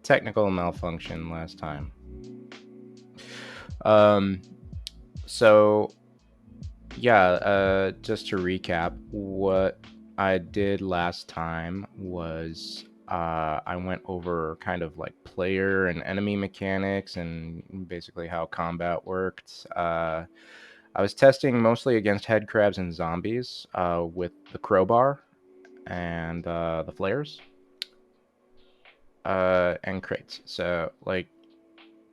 Technical malfunction last time. Um, so yeah, just to recap, what I did last time was I went over kind of like player and enemy mechanics and basically how combat worked. I was testing mostly against head crabs and zombies with the crowbar and the flares and crates. So, like,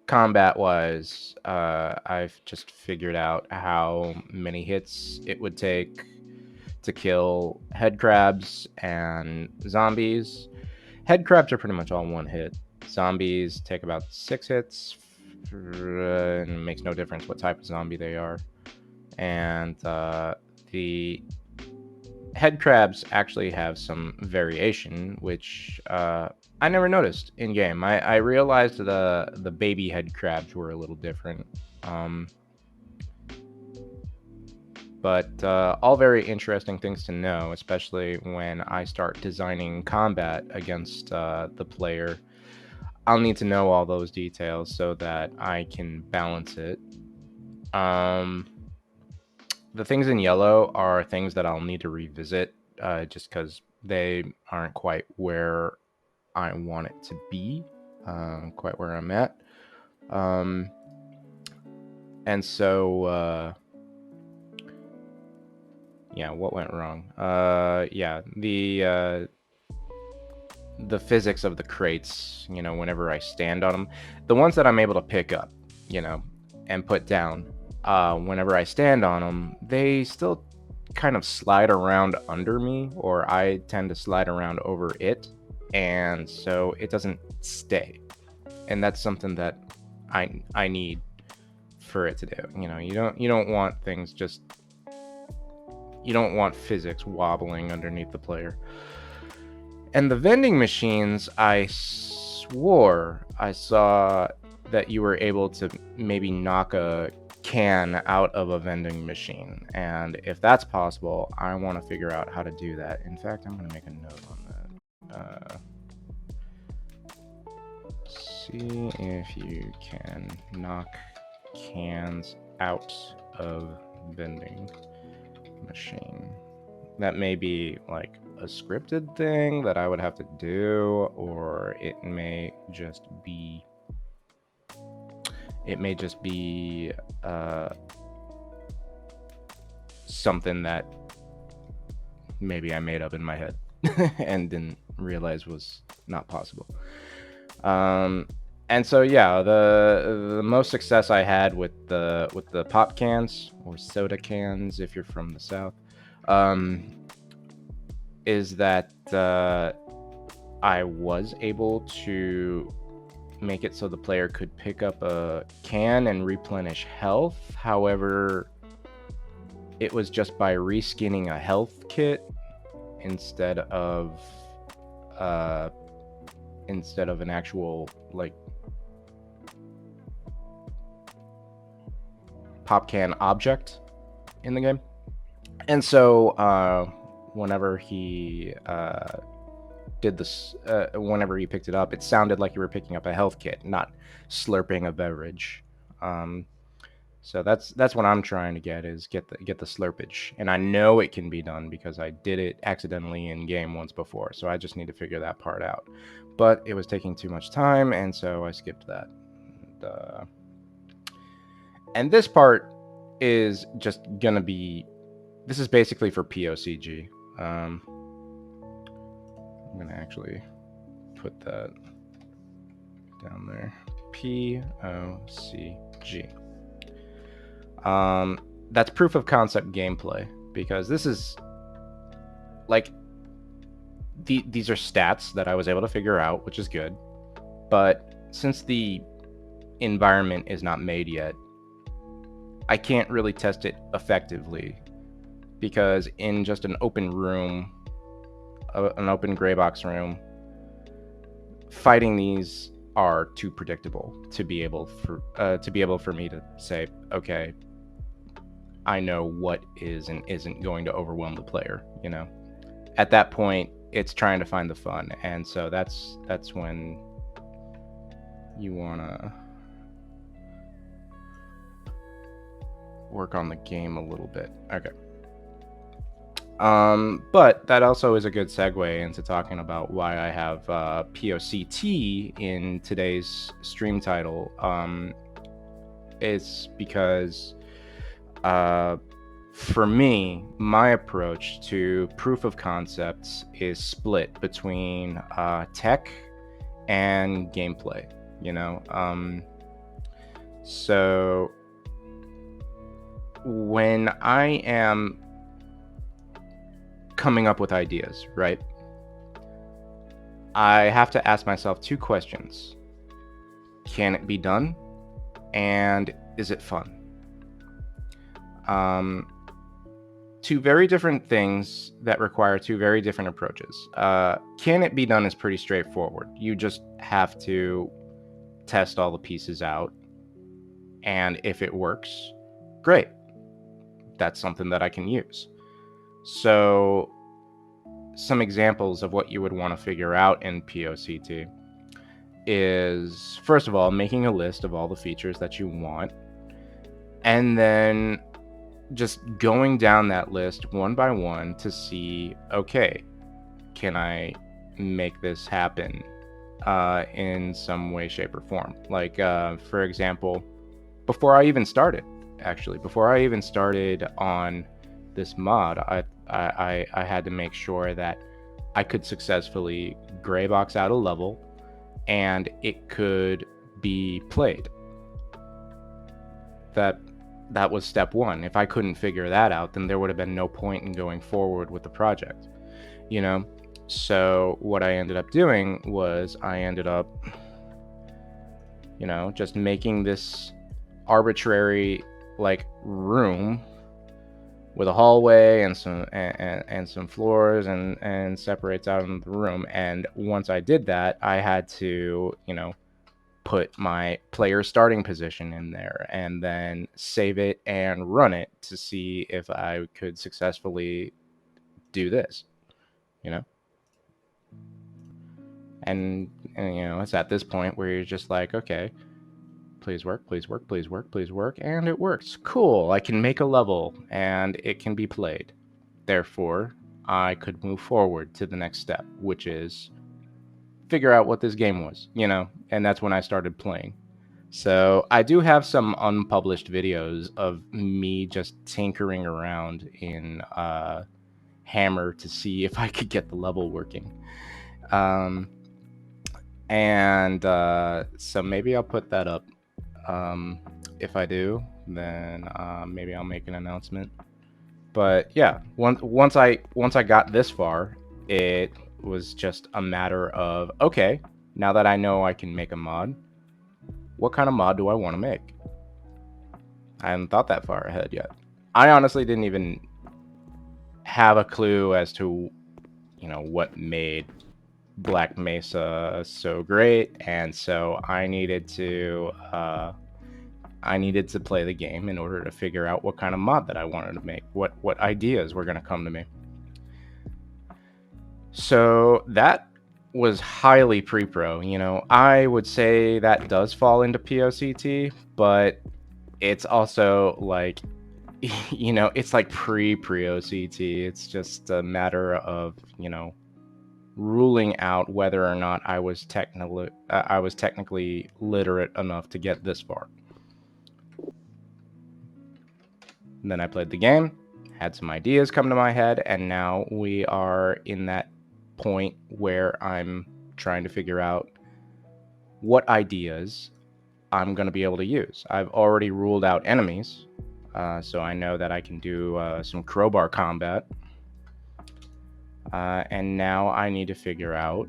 combat wise, I've just figured out how many hits it would take to kill head crabs and zombies. Head crabs are pretty much all one hit. Zombies take about 6 hits, and it makes no difference what type of zombie they are. And the head crabs actually have some variation, which I never noticed in game. I realized the baby head crabs were a little different. Um, but all very interesting things to know, especially when I start designing combat against the player. I'll need to know all those details so that I can balance it. Um, the things in yellow are things that I'll need to revisit just because they aren't quite where I want it to be, quite where I'm at. Um, and so, yeah, what went wrong? Yeah, the physics of the crates, whenever I stand on them, the ones that I'm able to pick up, and put down, whenever I stand on them, they still kind of slide around under me, or I tend to slide around over it, and so it doesn't stay. And that's something that I need for it to do. You don't want things just you don't want physics wobbling underneath the player. And the vending machines, I swore I saw that you were able to maybe knock a can out of a vending machine. And if that's possible, I want to figure out how to do that. In fact, I'm going to make a note on that. See if you can knock cans out of vending machine. That may be like a scripted thing that I would have to do, or it may just be uh, something that maybe I made up in my head and didn't realize was not possible. And so yeah, the most success I had with the pop cans or soda cans, if you're from the south, um, is that I was able to make it so the player could pick up a can and replenish health. However, it was just by reskinning a health kit instead of uh, an actual like pop can object in the game. And so whenever he did this, whenever he picked it up, it sounded like you were picking up a health kit, not slurping a beverage. Um, so that's what I'm trying to get the slurpage, and I know it can be done because I did it accidentally in game once before. So I just need to figure that part out. But it was taking too much time, and so I skipped that. And this part is just gonna be. This is basically for POCG. I'm gonna actually put that down there. POCG. That's proof of concept gameplay, because this is like these are stats that I was able to figure out, which is good. But since the environment is not made yet, I can't really test it effectively, because in just an open room, an open gray box room, fighting these are too predictable to be able for me to say, okay, I know what is and isn't going to overwhelm the player. At that point, it's trying to find the fun. And so that's when you want to work on the game a little bit. Okay. But that also is a good segue into talking about why I have PoCT in today's stream title. It's because for me, my approach to proof of concepts is split between tech and gameplay, you know? So when I am coming up with ideas, right? I have to ask myself two questions. Can it be done? And is it fun? Two very different things that require two very different approaches. Can it be done is pretty straightforward. You just have to test all the pieces out. And if it works, great. That's something that I can use. So some examples of what you would want to figure out in PoCT is, first of all, making a list of all the features that you want, and then just going down that list one by one to see, okay, can I make this happen in some way, shape, or form? Like, for example, before I even started on this mod, I had to make sure that I could successfully gray box out a level and it could be played. That was step one. If I couldn't figure that out, then there would have been no point in going forward with the project, you know? So what I ended up doing was just making this arbitrary like room with a hallway and some floors and separates out in the room. And once I did that, I had to, put my player starting position in there and then save it and run it to see if I could successfully do this, you know? And it's at this point where you're just like, okay, please work, please work, please work, please work. And it works. Cool. I can make a level and it can be played. Therefore, I could move forward to the next step, which is figure out what this game was, and that's when I started playing. So I do have some unpublished videos of me just tinkering around in Hammer to see if I could get the level working. So maybe I'll put that up. If I do, then maybe I'll make an announcement. But yeah, once I got this far, it was just a matter of, okay, now that I know I can make a mod, what kind of mod do I want to make? I hadn't thought that far ahead yet. I honestly didn't even have a clue as to, what made Black Mesa so great, and so I needed to play the game in order to figure out what kind of mod that I wanted to make, what ideas were going to come to me. So that was highly pre-pro. I would say that does fall into PoCT, but it's also like, it's like pre-OCT. It's just a matter of, ruling out whether or not I was technically literate enough to get this far. And then I played the game, had some ideas come to my head, and now we are in that point where I'm trying to figure out what ideas I'm going to be able to use. I've already ruled out enemies, so I know that I can do some crowbar combat. And now I need to figure out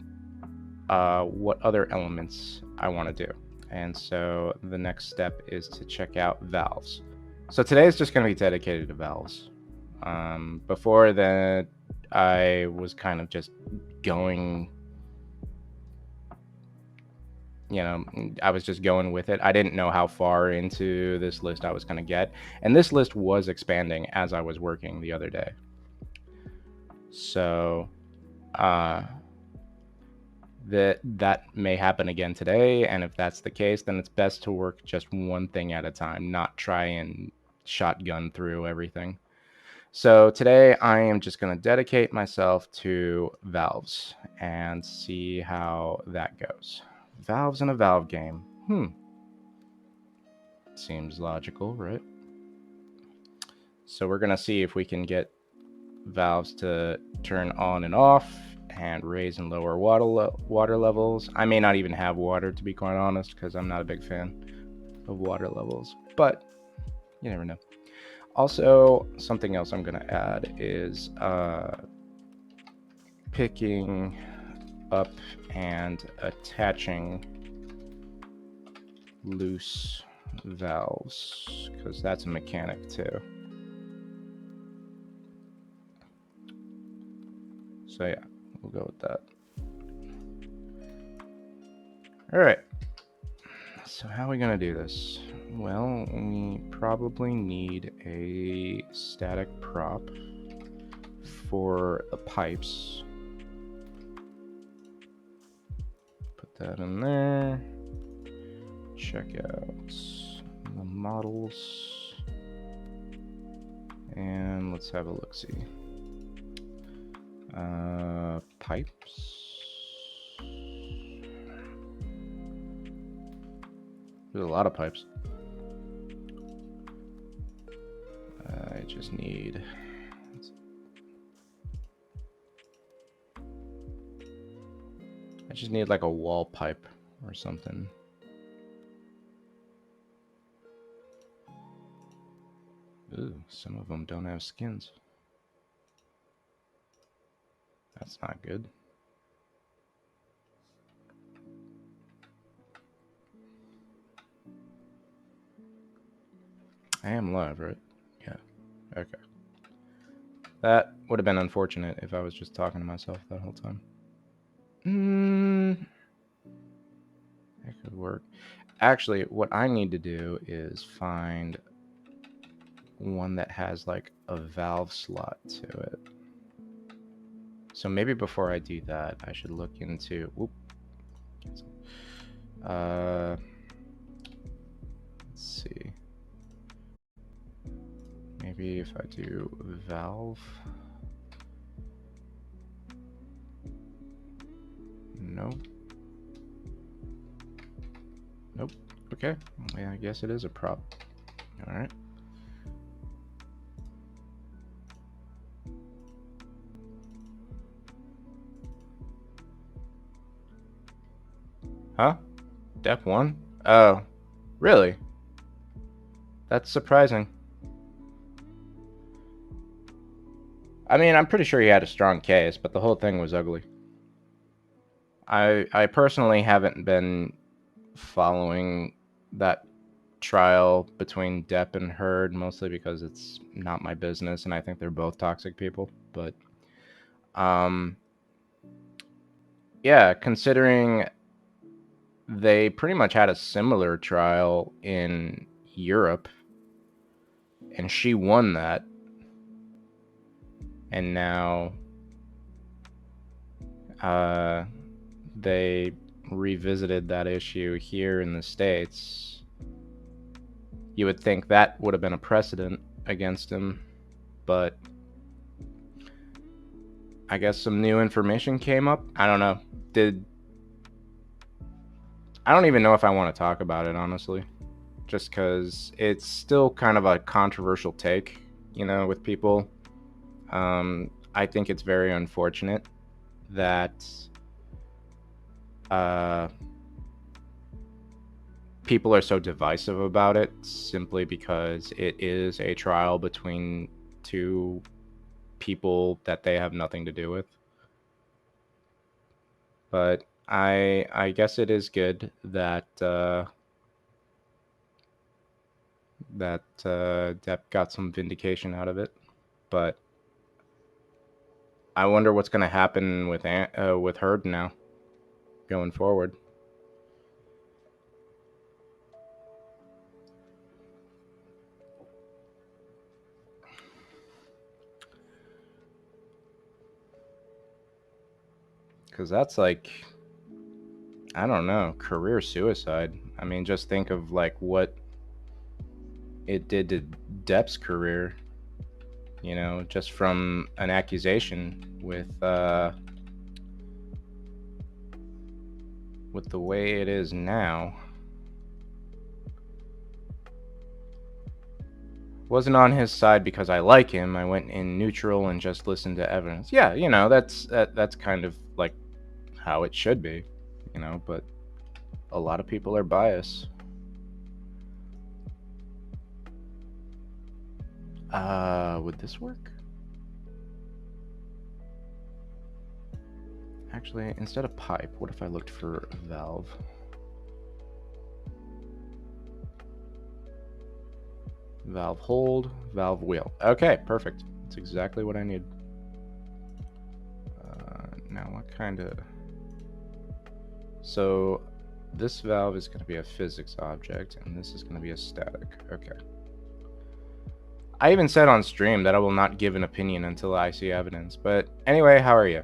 what other elements I want to do. And so the next step is to check out valves. So today is just going to be dedicated to valves. Before that, I was kind of just going, I was just going with it. I didn't know how far into this list I was going to get. And this list was expanding as I was working the other day. So that may happen again today, and if that's the case, then it's best to work just one thing at a time, not try and shotgun through everything. So today I am just going to dedicate myself to valves and see how that goes. Valves in a valve game. Seems logical, right? So we're going to see if we can get valves to turn on and off and raise and lower water levels. I may not even have water, to be quite honest, because I'm not a big fan of water levels, but you never know. Also, something else I'm going to add is picking up and attaching loose valves, because that's a mechanic too. So yeah, we'll go with that. All right. So how are we gonna do this? Well, we probably need a static prop for the pipes. Put that in there. Check out the models. And let's have a look-see. Pipes. There's a lot of pipes. I just need... like a wall pipe or something. Ooh, some of them don't have skins. That's not good. I am live, right? Yeah. Okay. That would have been unfortunate if I was just talking to myself that whole time. That could work. Actually, what I need to do is find one that has like a valve slot to it. So maybe before I do that, I should look into... Whoop. Let's see. Maybe if I do valve... Nope. Nope. Okay. Yeah, I guess it is a prop. Alright. Huh? Dep 1? Oh. Really? That's surprising. I mean, I'm pretty sure he had a strong case, but the whole thing was ugly. I personally haven't been following that trial between Depp and Heard, mostly because it's not my business, and I think they're both toxic people. But, yeah, considering they pretty much had a similar trial in Europe, and she won that, and now they revisited that issue here in the States. You would think that would have been a precedent against him, but I guess some new information came up. I don't know. I don't even know if I want to talk about it, honestly. Just because it's still kind of a controversial take, with people. I think it's very unfortunate that people are so divisive about it simply because it is a trial between two people that they have nothing to do with. But I guess it is good that Depp got some vindication out of it. But I wonder what's going to happen with Heard now, going forward. Because that's like, I don't know, career suicide. I mean, just think of like what it did to Depp's career, you know, just from an accusation with the way it is now. Wasn't on his side because I like him. I went in neutral and just listened to evidence. Yeah, you know, that's kind of like how it should be, you know, but a lot of people are biased. Would this work? Actually, instead of pipe, what if I looked for valve? Valve hold, valve wheel. Okay, perfect. That's exactly what I need. Now what kind of... So this valve is going to be a physics object, and this is going to be a static. Okay. I even said on stream that I will not give an opinion until I see evidence. But anyway, how are you?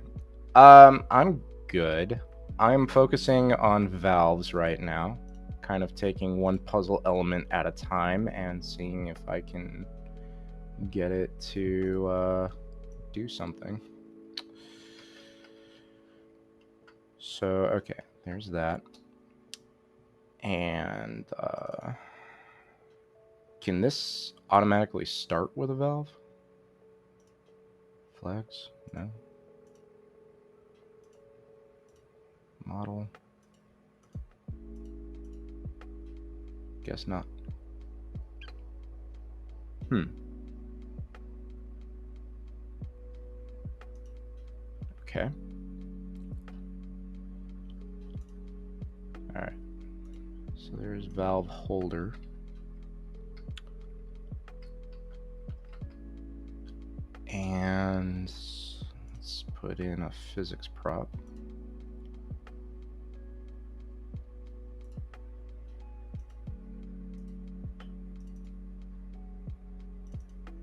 I'm good. I'm focusing on valves right now, kind of taking one puzzle element at a time and seeing if I can get it to do something. So, okay, there's that. And can this automatically start with a valve? Flags? No. Model? Guess not. Okay. Alright. So there's valve holder. And let's put in a physics prop.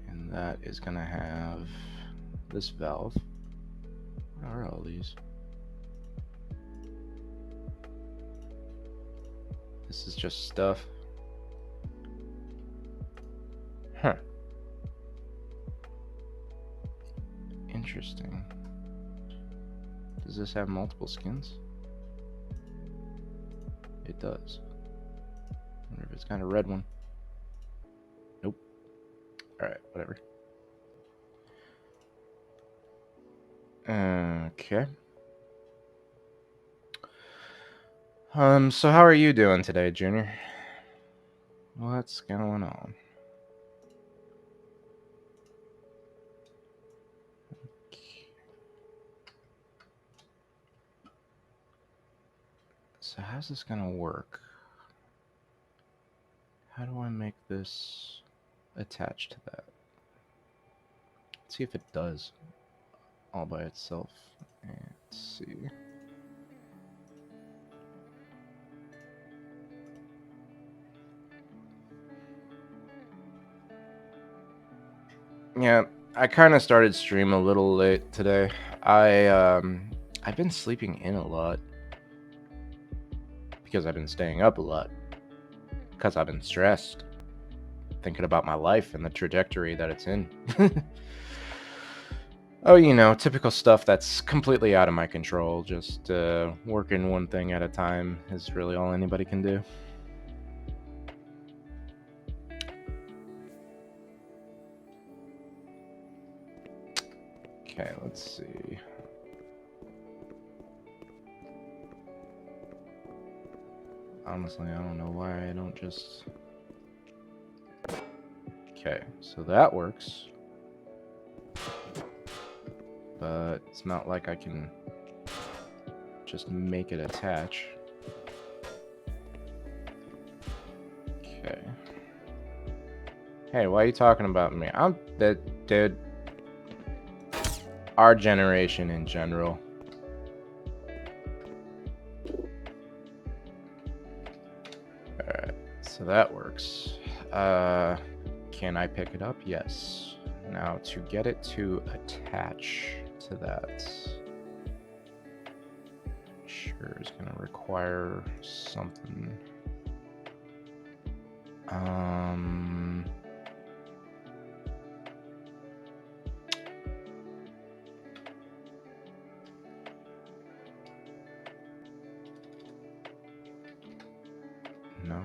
And that is going to have this valve. What are all these? This is just stuff. Huh. Interesting. Does this have multiple skins? It does. Wonder if it's got a red one. Nope. Alright, whatever. Okay. So how are you doing today, Junior? What's going on? So how's this gonna work? How do I make this attached to that? Let's see if it does all by itself. Let's see. Yeah, I kind of started stream a little late today. I've been sleeping in a lot because I've been staying up a lot because I've been stressed, thinking about my life and the trajectory that it's in. Oh, you know, typical stuff that's completely out of my control. Just working one thing at a time is really all anybody can do. Okay, let's see. Honestly, I don't know why I don't just... Okay, so that works. But it's not like I can just make it attach. Okay. Hey, why are you talking about me? I'm that dude. Our generation in general. Alright, so that works. Can I pick it up? Yes. Now to get it to attach to that. sure is gonna require something. No.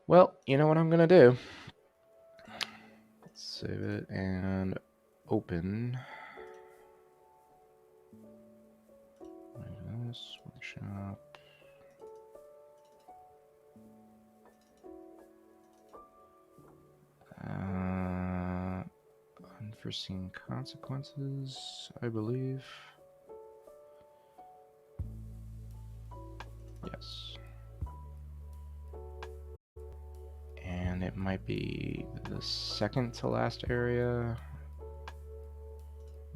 Well, you know what I'm gonna do? Let's save it and open. This workshop. Unforeseen consequences, I believe. Yes. And it might be the second to last area.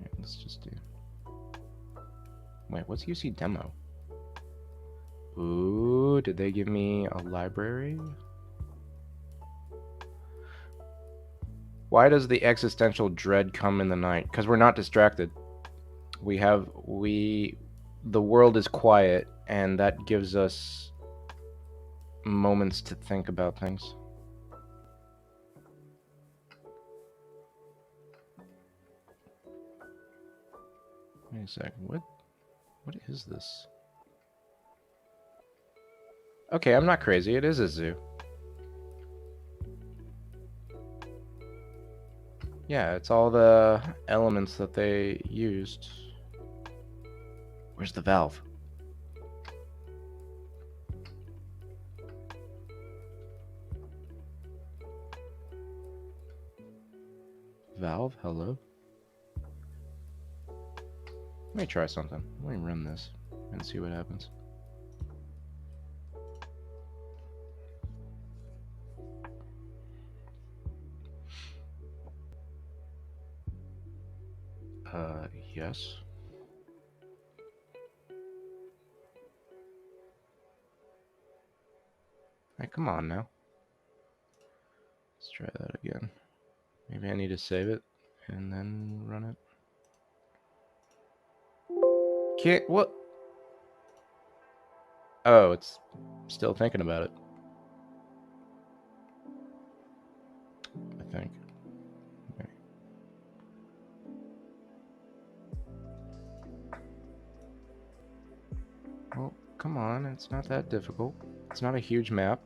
Yeah, let's just do. Wait, what's UC demo? Ooh, did they give me a library? Why does the existential dread come in the night? Because we're not distracted. The world is quiet, and that gives us moments to think about things. Wait a sec, what is this? Okay, I'm not crazy, it is a zoo. Yeah, it's all the elements that they used. Where's the valve? Valve, hello? Let me try something. Let me run this and see what happens. Yes. Hey, come on now. Let's try that again. Maybe I need to save it and then run it. Can't, what? Oh, it's still thinking about it. I think. Okay. Well, come on, it's not that difficult. It's not a huge map.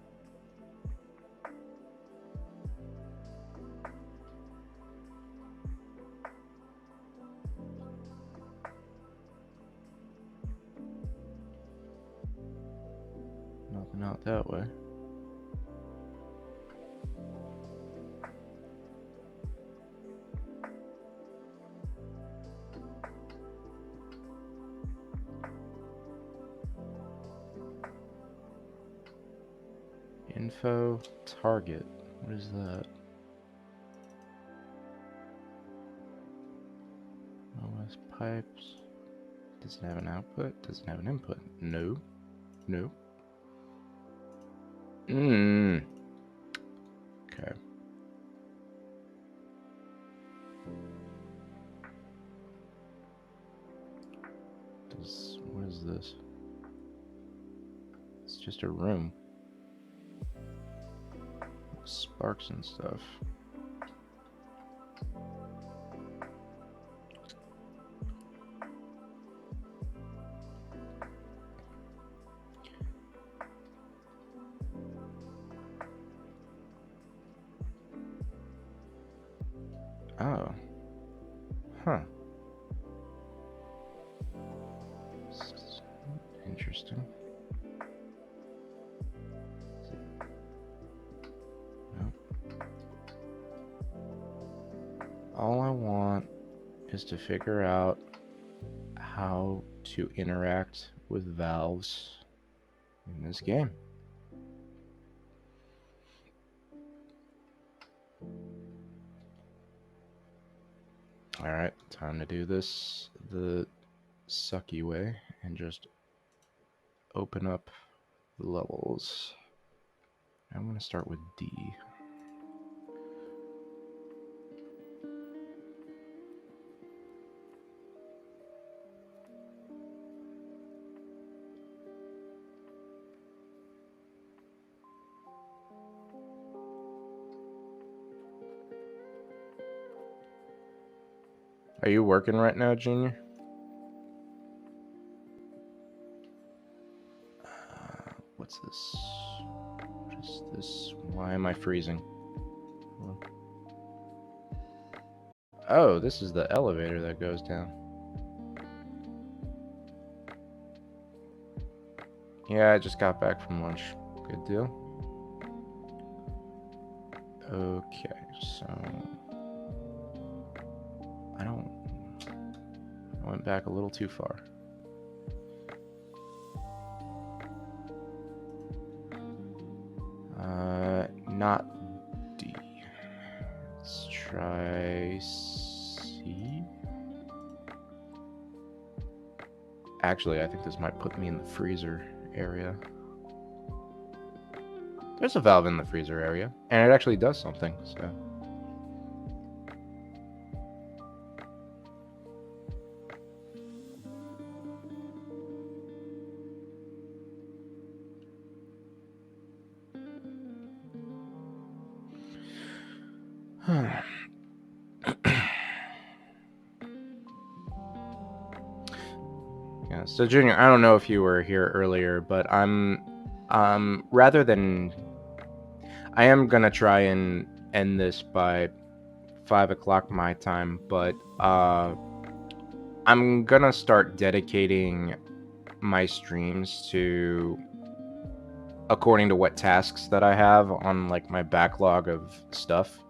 Nothing out that way. Info target. What is that? OS pipes. Does it have an output? Does it have an input? No. No. Okay. What is this? It's just a room. Sparks and stuff. Oh. Huh. Interesting. Nope. All I want is to figure out how to interact with valves in this game. Alright, time to do this the sucky way and just open up the levels. I'm going to start with D. Are you working right now, Junior? What's this? What is this? Why am I freezing? Oh, this is the elevator that goes down. Yeah, I just got back from lunch. Good deal. Okay, so I went back a little too far. Not D. Let's try C. Actually, I think this might put me in the freezer area. There's a valve in the freezer area, and it actually does something, so. Yeah, so Junior, I don't know if you were here earlier, but rather than, I am gonna try and end this by 5 o'clock my time, but I'm gonna start dedicating my streams to according to what tasks that I have on like my backlog of stuff.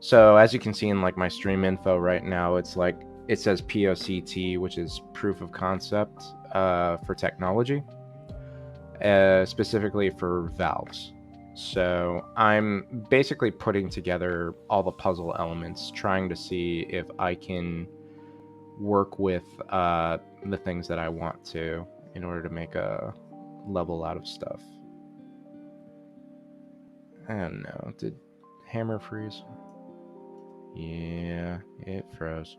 So as you can see in like my stream info right now, it's like it says PoCT, which is proof of concept for technology, specifically for valves. So I'm basically putting together all the puzzle elements, trying to see if I can work with the things that I want to in order to make a level out of stuff. I don't know. Did hammer freeze? Yeah, it froze.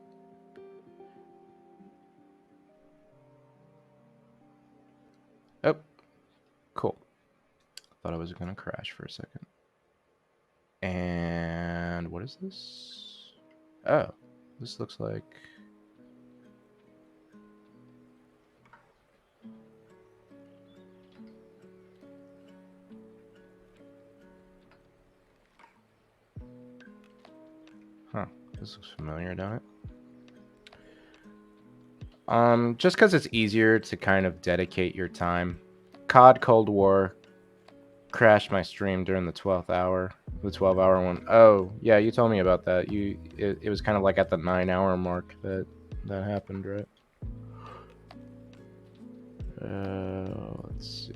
Oh, cool. Thought I was gonna crash for a second. And what is this? Oh, this looks like... Huh, this looks familiar, don't it? Just because it's easier to kind of dedicate your time. COD Cold War crashed my stream during the 12th hour. The 12-hour one. Oh, yeah, you told me about that. It was kind of like at the 9-hour mark that happened, right? Let's see.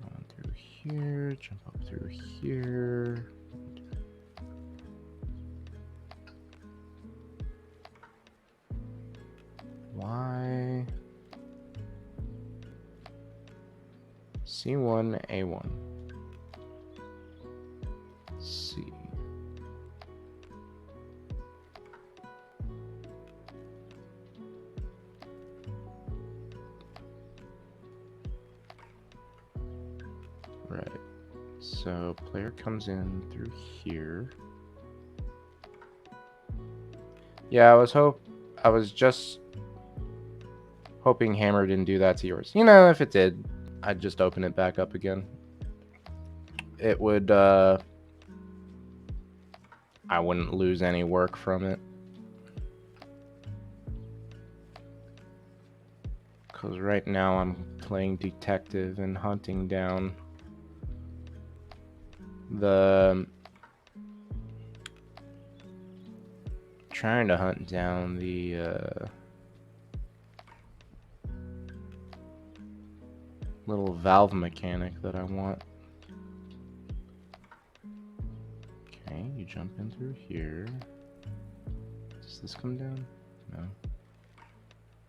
On through here, jump up through here. Y. C1, A1. C. Right. So player comes in through here. Yeah, I was just hoping Hammer didn't do that to yours. You know, if it did, I'd just open it back up again. It would I wouldn't lose any work from it. Cause right now I'm playing detective and hunting down trying to hunt down the little valve mechanic that I want. Okay, you jump in through here. Does this come down? No.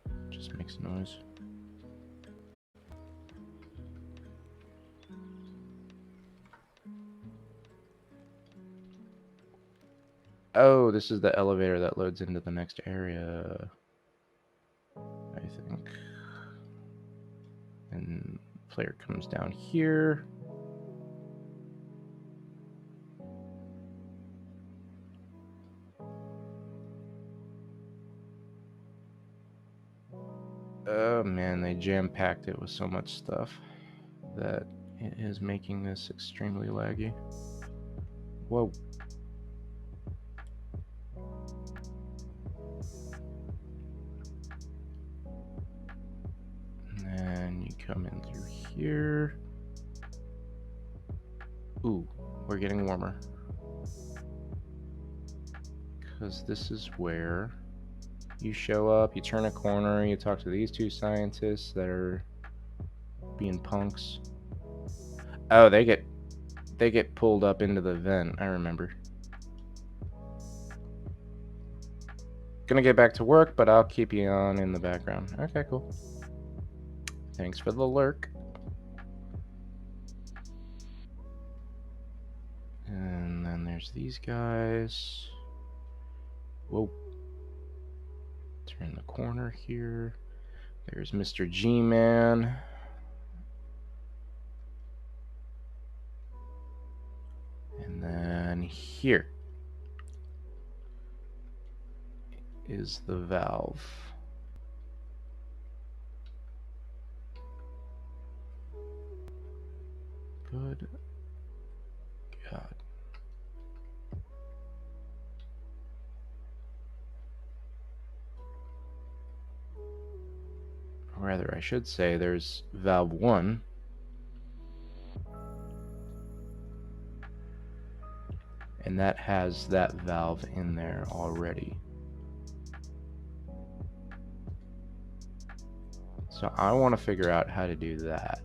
It just makes noise. Oh, this is the elevator that loads into the next area, I think. And player comes down here. Oh man, they jam-packed it with so much stuff that it is making this extremely laggy. Whoa. And then you come in through here. Ooh, we're getting warmer. Because this is where you show up, you turn a corner, you talk to these two scientists that are being punks. Oh, they get pulled up into the vent, I remember. Gonna get back to work, but I'll keep you on in the background. Okay, cool. Thanks for the lurk. And then there's these guys. Whoa. Turn the corner here. There's Mr. G-Man. And then here is the valve. Good God. Or rather, I should say there's valve 1. And that has that valve in there already. So I want to figure out how to do that.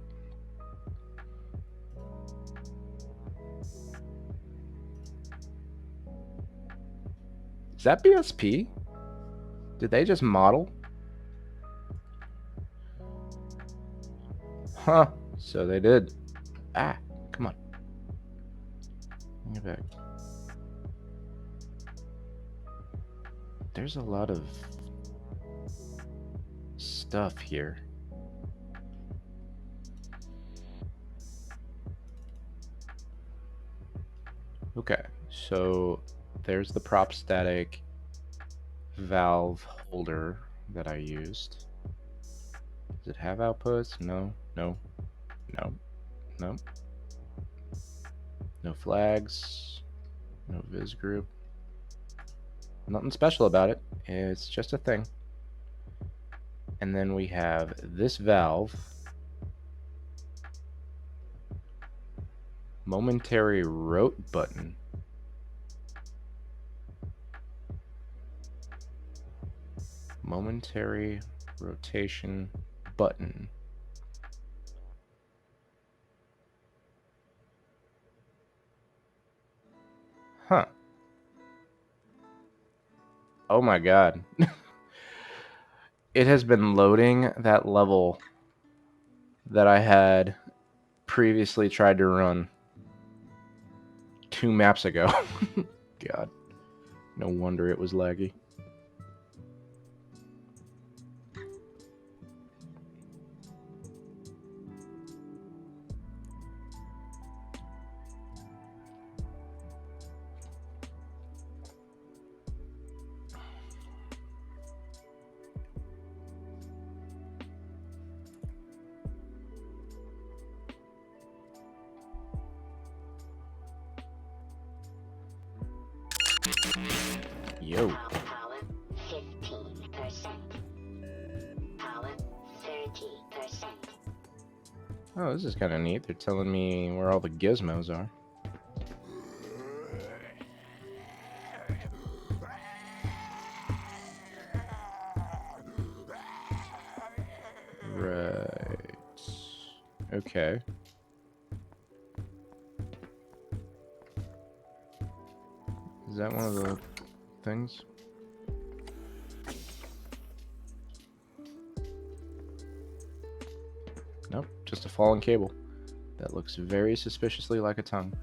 Is that BSP? Did they just model? Huh, so they did. Ah, come on. Get back. There's a lot of stuff here. Okay, so there's the prop static valve holder that I used. Does it have outputs? No, no, no, no. No flags, no viz group. Nothing special about it. It's just a thing. And then we have this valve. Momentary rot button. Momentary rotation button. Huh. Oh my God. It has been loading that level that I had previously tried to run 2 maps ago. God. No wonder it was laggy. Yo. Power 15%. Power 30%. Oh, this is kind of neat. They're telling me where all the gizmos are. Right. Okay. Is that one of the things? Nope, just a fallen cable. That looks very suspiciously like a tongue.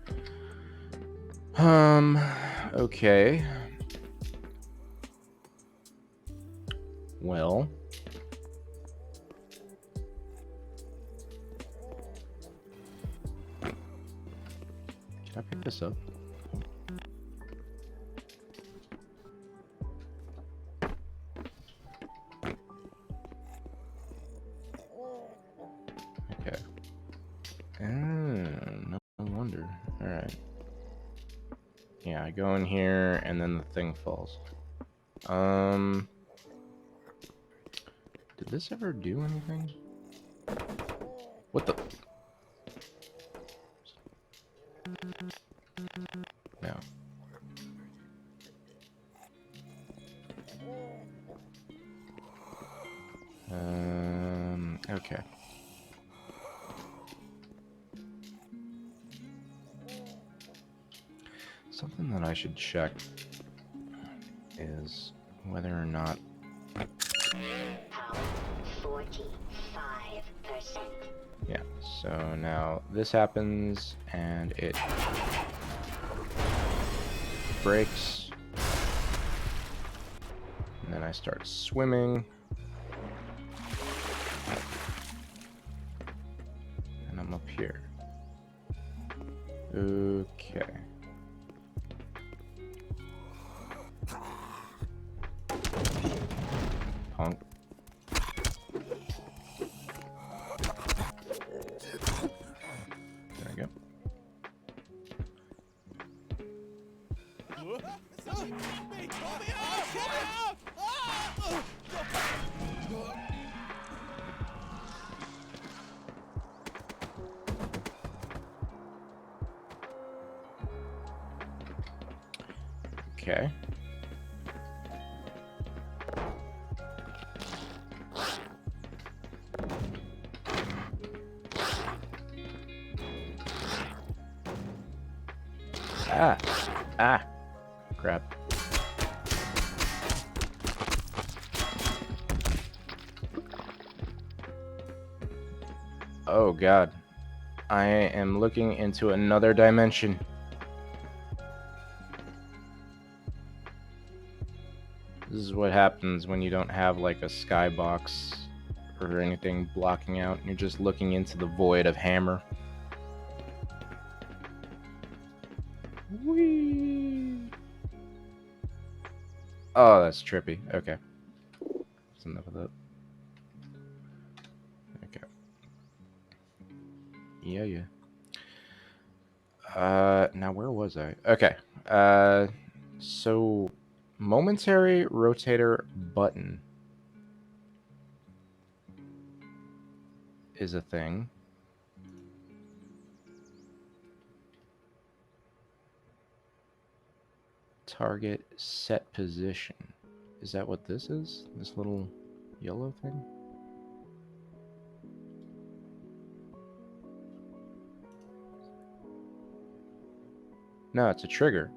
Okay. Well, can I pick this up? Okay. No wonder. All right. Yeah, I go in here and then the thing falls. Did this ever do anything? What the? No. Okay. Something that I should check is whether or not... Power 45%. Yeah, so now this happens and it breaks. And then I start swimming. And I'm up here. Okay. Punk. There we go. Okay. Ah! Ah! Crap. Oh god. I am looking into another dimension. This is what happens when you don't have like a skybox or anything blocking out. You're just looking into the void of Hammer. Whee! Oh, that's trippy. Okay. That's enough of that. Okay. Yeah. Now where was I? Okay. So momentary rotator button is a thing. Target set position. Is that what this is? This little yellow thing? No, it's a trigger.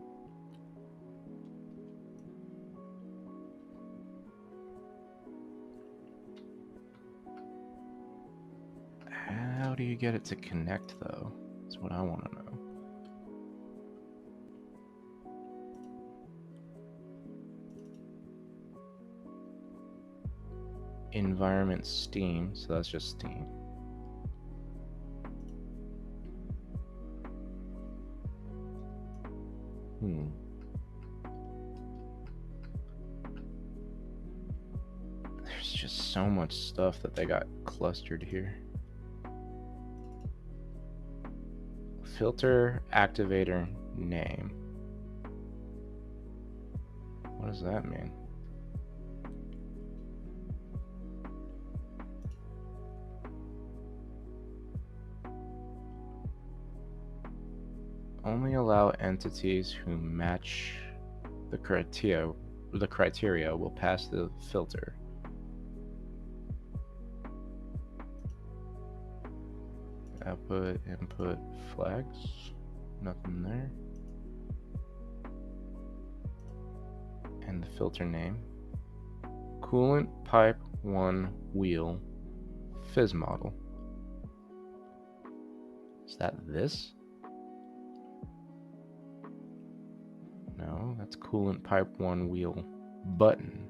How do you get it to connect, though? That's what I want to know. Environment Steam, so that's just Steam. There's just so much stuff that they got clustered here. Filter activator name. What does that mean? Only allow entities who match the criteria. The criteria will pass the filter. Output, input, flags. Nothing there. And the filter name. Coolant pipe 1 wheel fizz model. Is that this? No, that's coolant pipe 1 wheel button.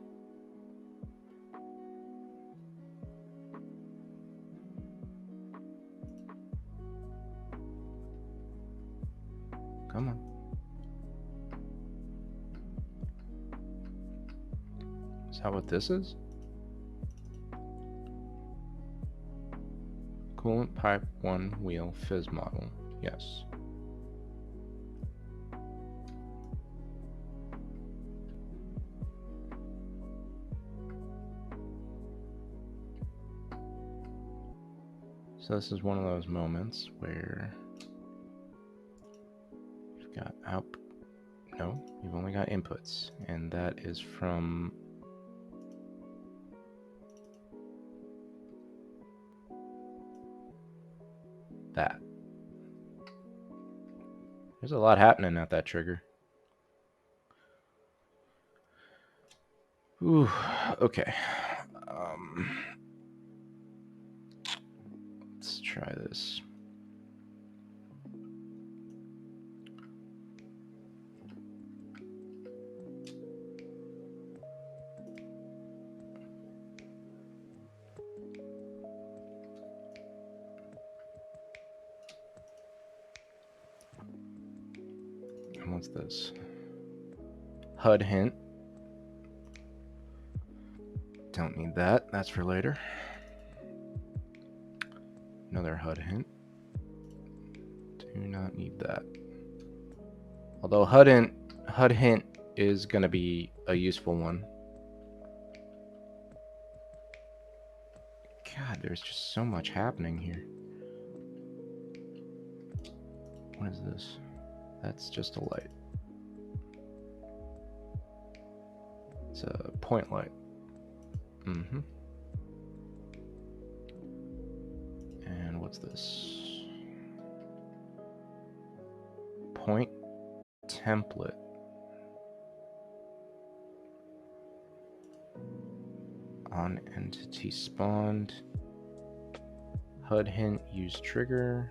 Come on. Is that what this is? Coolant pipe 1 wheel fizz model. Yes. So this is one of those moments where you've got no, you've only got inputs, and that is from that. There's a lot happening at that trigger. Ooh, okay. Let's try this. And what's this? HUD hint. Don't need that. That's for later. Another HUD hint. Do not need that. Although HUD hint is going to be a useful one. God, there's just so much happening here. What is this? That's just a light. It's a point light. Mm-hmm. And what's this? Point template. On entity spawned. HUD hint, use trigger.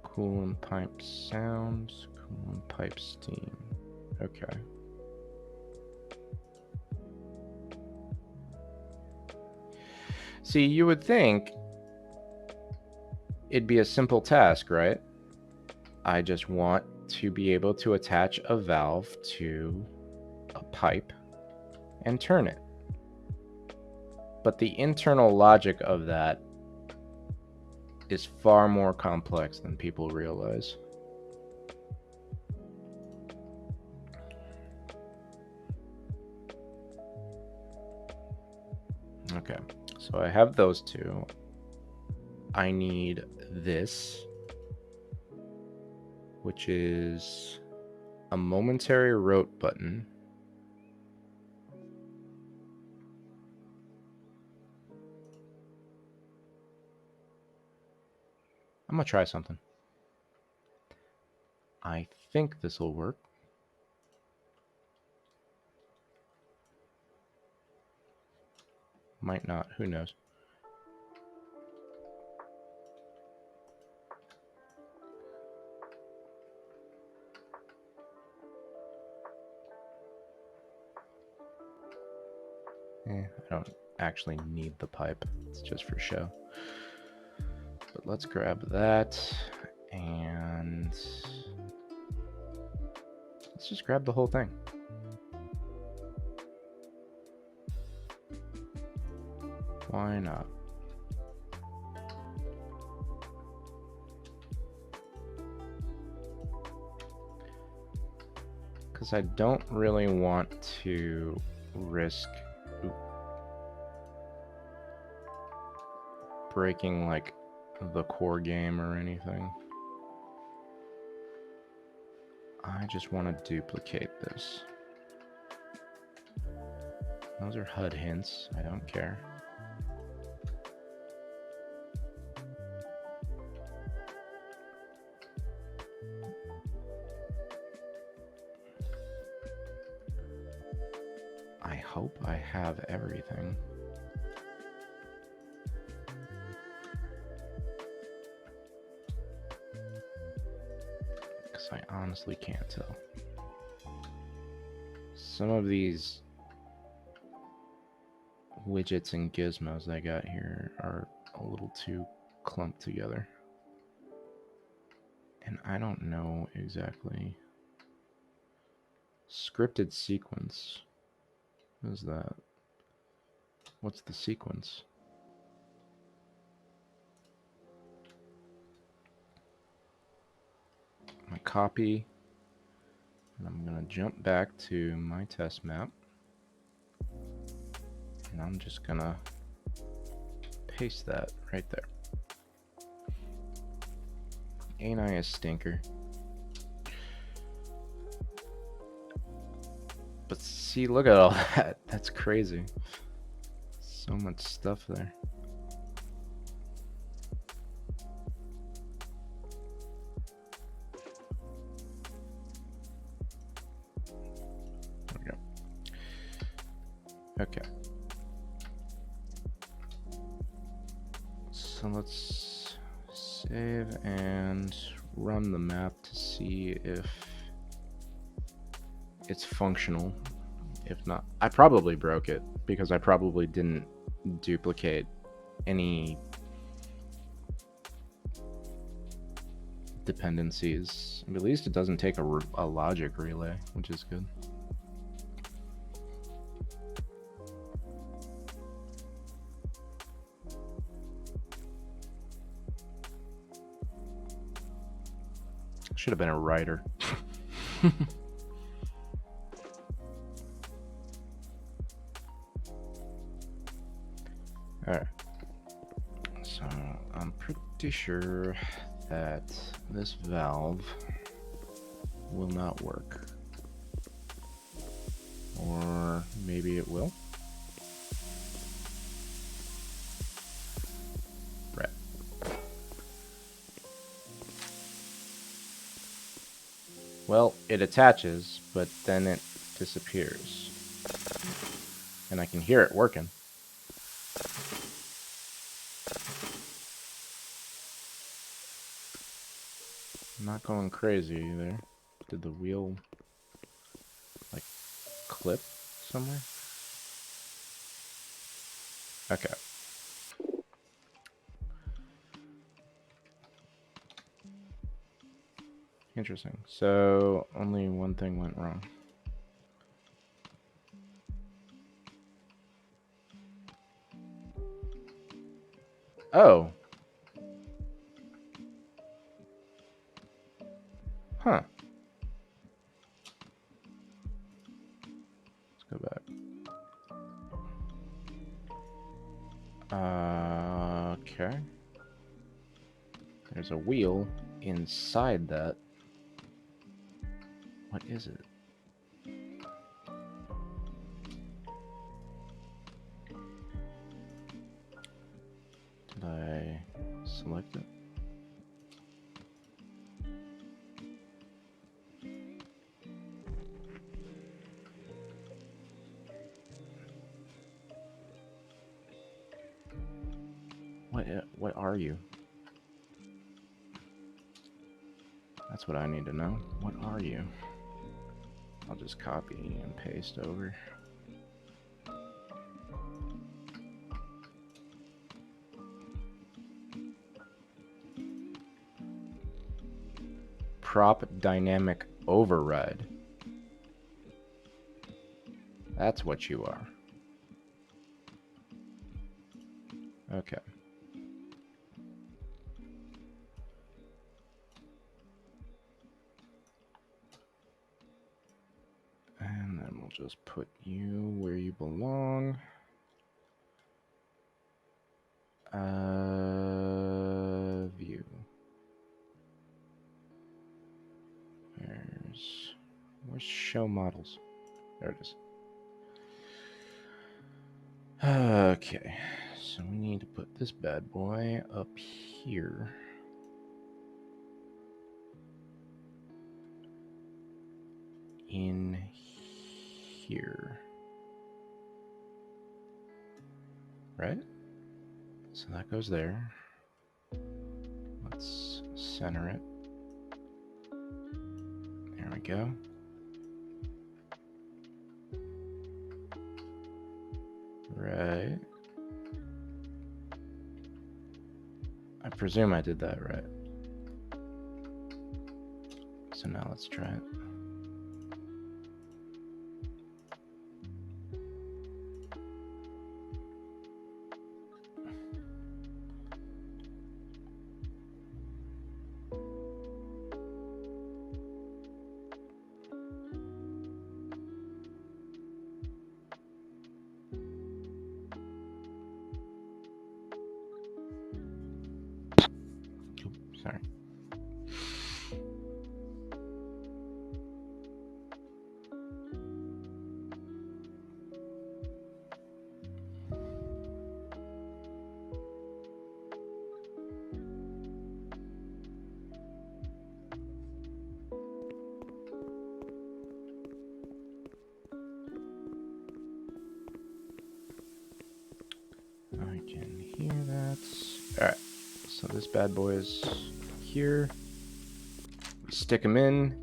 Coolant pipe sound. Coolant pipe steam. Okay. See, you would think it'd be a simple task, right? I just want to be able to attach a valve to a pipe and turn it. But the internal logic of that is far more complex than people realize. Okay, so I have those two. I need this, which is a momentary rote button. I'm gonna try something. I think this will work. Might not, who knows. I don't actually need the pipe, it's just for show. But let's grab that, and let's just grab the whole thing. Why not? Because I don't really want to risk breaking like the core game or anything. I just want to duplicate this. Those are HUD hints. I don't care. I hope I have everything. Because I honestly can't tell. Some of these widgets and gizmos I got here are a little too clumped together. And I don't know exactly. Scripted sequence. What is that? What's the sequence? My copy. And I'm going to jump back to my test map. And I'm just going to paste that right there. Ain't I a stinker? But see, look at all that. That's crazy. So much stuff there. There we go. Okay. So let's save and run the map to see if it's functional. If not, I probably broke it because I probably didn't duplicate any dependencies. At least it doesn't take a logic relay, which is good. Should have been a writer. Alright. So I'm pretty sure that this valve will not work. Or maybe it will. Right. Well, it attaches, but then it disappears. And I can hear it working. I'm not going crazy there. Did the wheel, like, clip somewhere? Okay. Interesting. So, only one thing went wrong. Oh. Huh. Let's go back. Okay. There's a wheel inside that. What is it? Did I select it? What are you? That's what I need to know. What are you? I'll just copy and paste over. Prop dynamic override. That's what you are. Okay. And then we'll just put you where you belong. View. Where's show models? There it is. Okay, so we need to put this bad boy up here. In here. Right? So that goes there. Let's center it. There we go. Right. I presume I did that right. So now let's try it. Sorry. I can hear that. Alright, so this bad boy is here. We stick him in.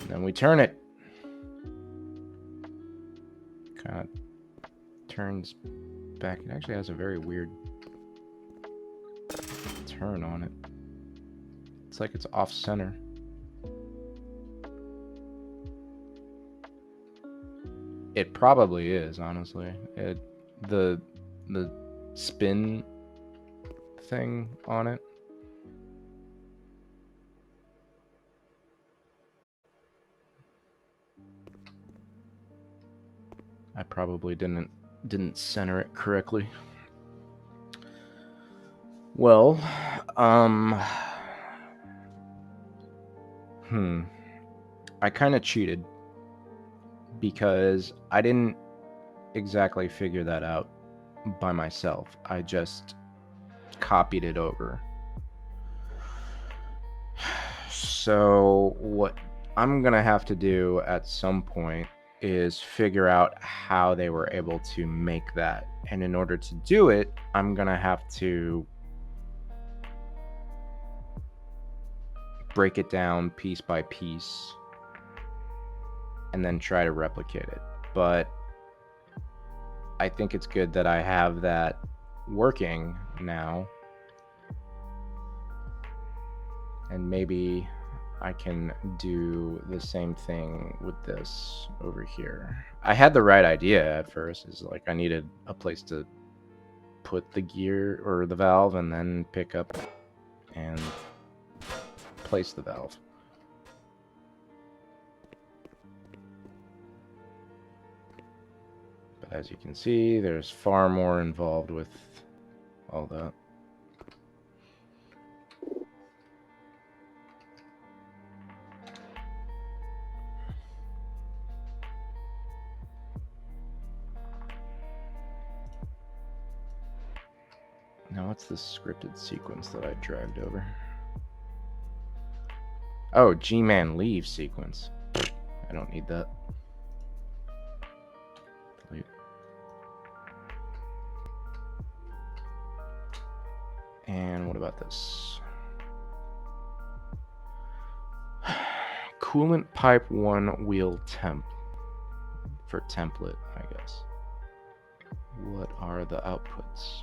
And then we turn it. Kind of turns back. It actually has a very weird turn on it. It's like it's off center. It probably is, honestly. The spin thing on it. I probably didn't center it correctly. Well, I kind of cheated because I didn't exactly figure that out by myself. I just copied it over. So what I'm gonna have to do at some point is figure out how they were able to make that. And in order to do it, I'm gonna have to break it down piece by piece and then try to replicate it. But I think it's good that I have that working now. And maybe I can do the same thing with this over here. I had the right idea at first. Is like I needed a place to put the gear or the valve and then pick up and place the valve. But as you can see, there's far more involved with all that. Now what's the scripted sequence that I dragged over? Oh, G-Man leave sequence. I don't need that. Delete. And what about this? Coolant pipe 1 wheel temp. For template, I guess. What are the outputs?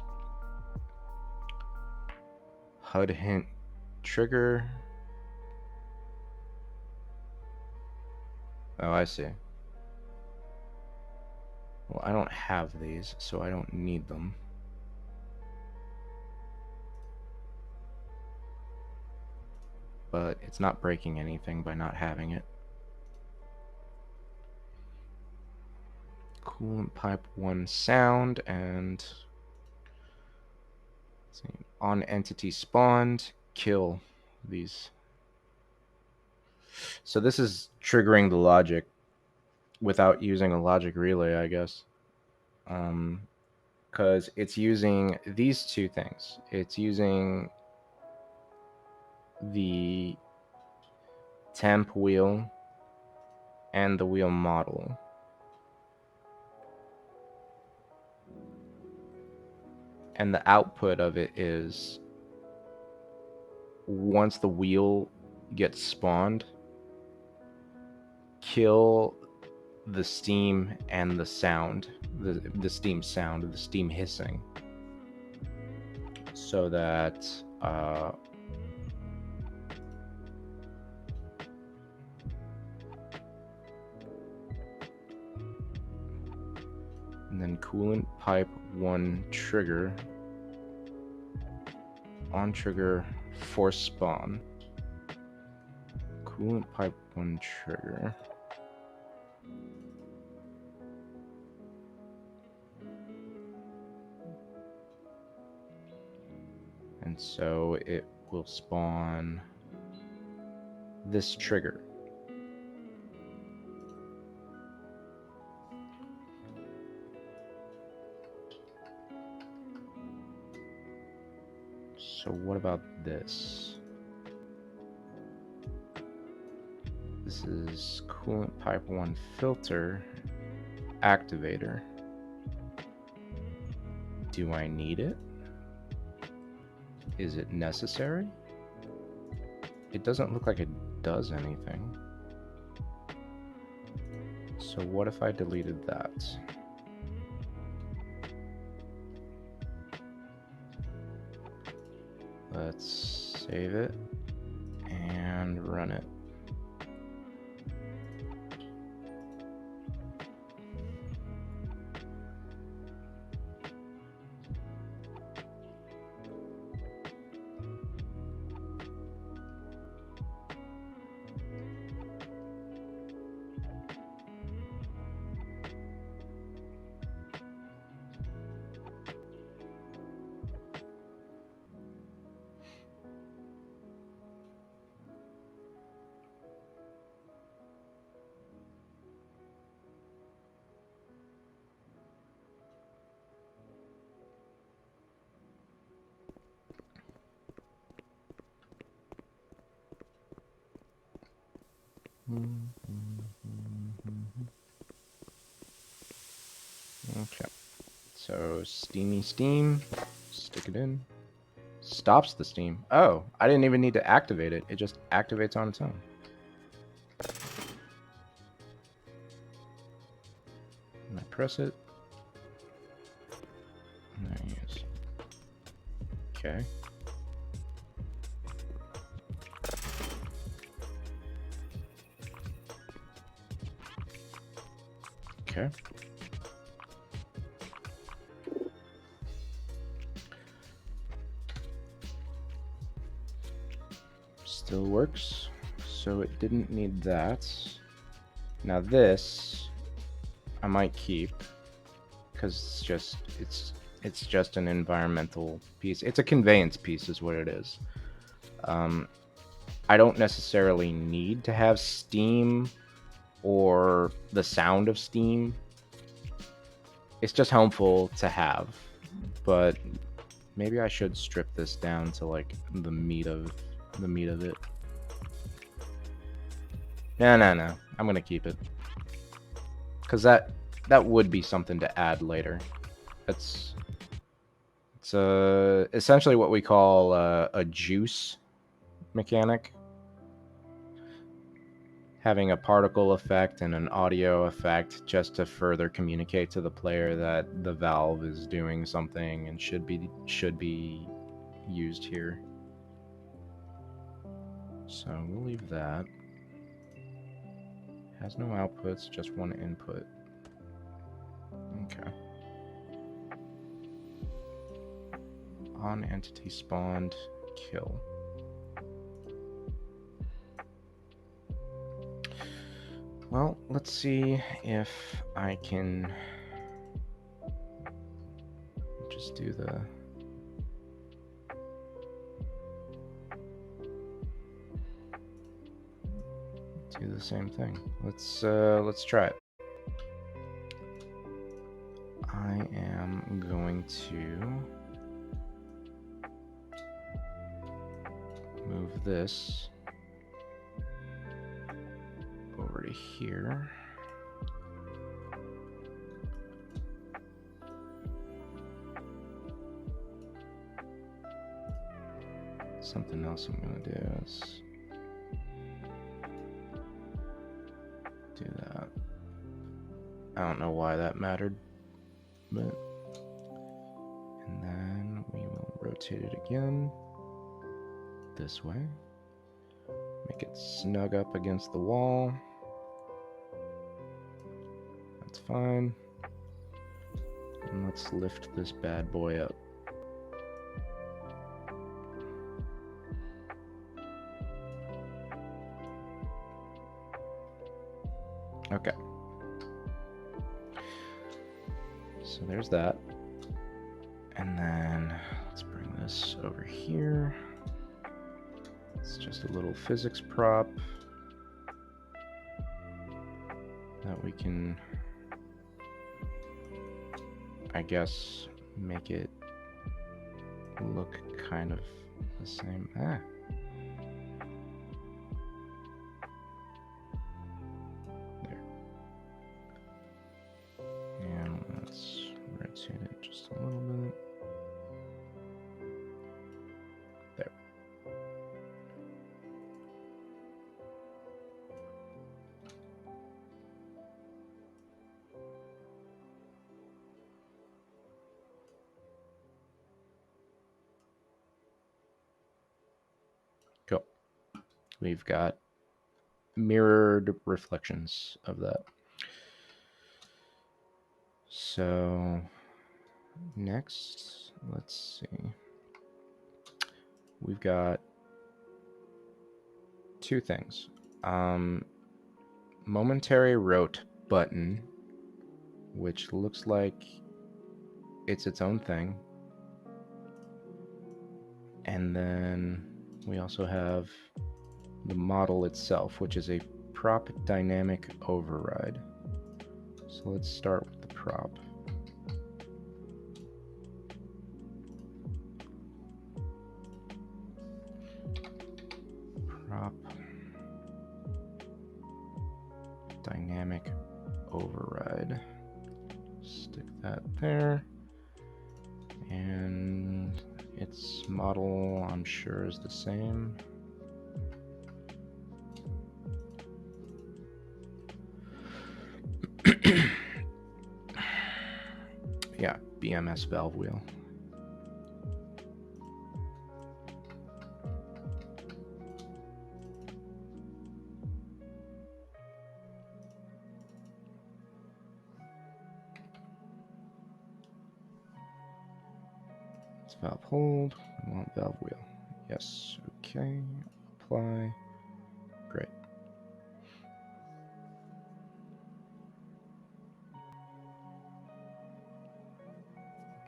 HUD hint trigger. Oh, I see. Well, I don't have these, so I don't need them. But it's not breaking anything by not having it. Coolant pipe 1 sound and on entity spawned, kill these. So this is triggering the logic without using a logic relay, I guess. Because it's using these two things. It's using the temp wheel and the wheel model. And the output of it is once the wheel gets spawned, kill the steam and the sound, the steam sound, the steam hissing, so that then coolant pipe 1 trigger, on trigger force spawn. Coolant pipe 1 trigger. And so it will spawn this trigger. So what about this? This is coolant pipe 1 filter activator. Do I need it? Is it necessary? It doesn't look like it does anything. So what if I deleted that? Let's save it and run it. Okay, so steamy steam, stick it in, stops the steam. Oh, I didn't even need to activate it. It just activates on its own. And I press it. Nice. Okay. Okay. Still works. So it didn't need that. Now this I might keep because it's just an environmental piece. It's a conveyance piece is what it is. I don't necessarily need to have steam or the sound of steam. It's just helpful to have, but maybe I should strip this down to like the meat of it. No, I'm gonna keep it because that would be something to add later. It's essentially what we call a juice mechanic, having a particle effect and an audio effect just to further communicate to the player that the valve is doing something and should be used here. So we'll leave that. Has no outputs, just one input. Okay. On entity spawned, kill. Well, let's see if I can just do the same thing. Let's try it. I am going to move this over to here. Something else I'm gonna do is do that. I don't know why that mattered, but and then we will rotate it again this way. Make it snug up against the wall. That's fine. And let's lift this bad boy up. Okay. So there's that. And then let's bring this over here. It's just a little physics prop that we can, I guess, make it look kind of the same. There. And let's rotate it just a little bit. There. Cool. We've got mirrored reflections of that. So next, let's see. We've got two things. Momentary rote button, which looks like it's its own thing. And then we also have the model itself, which is a prop dynamic override. So let's start with the prop. Prop dynamic override. Stick that there. And its model, I'm sure, is the same. Yeah, BMS valve wheel. It's valve hold. We want valve wheel. Yes. Okay. Apply. Great.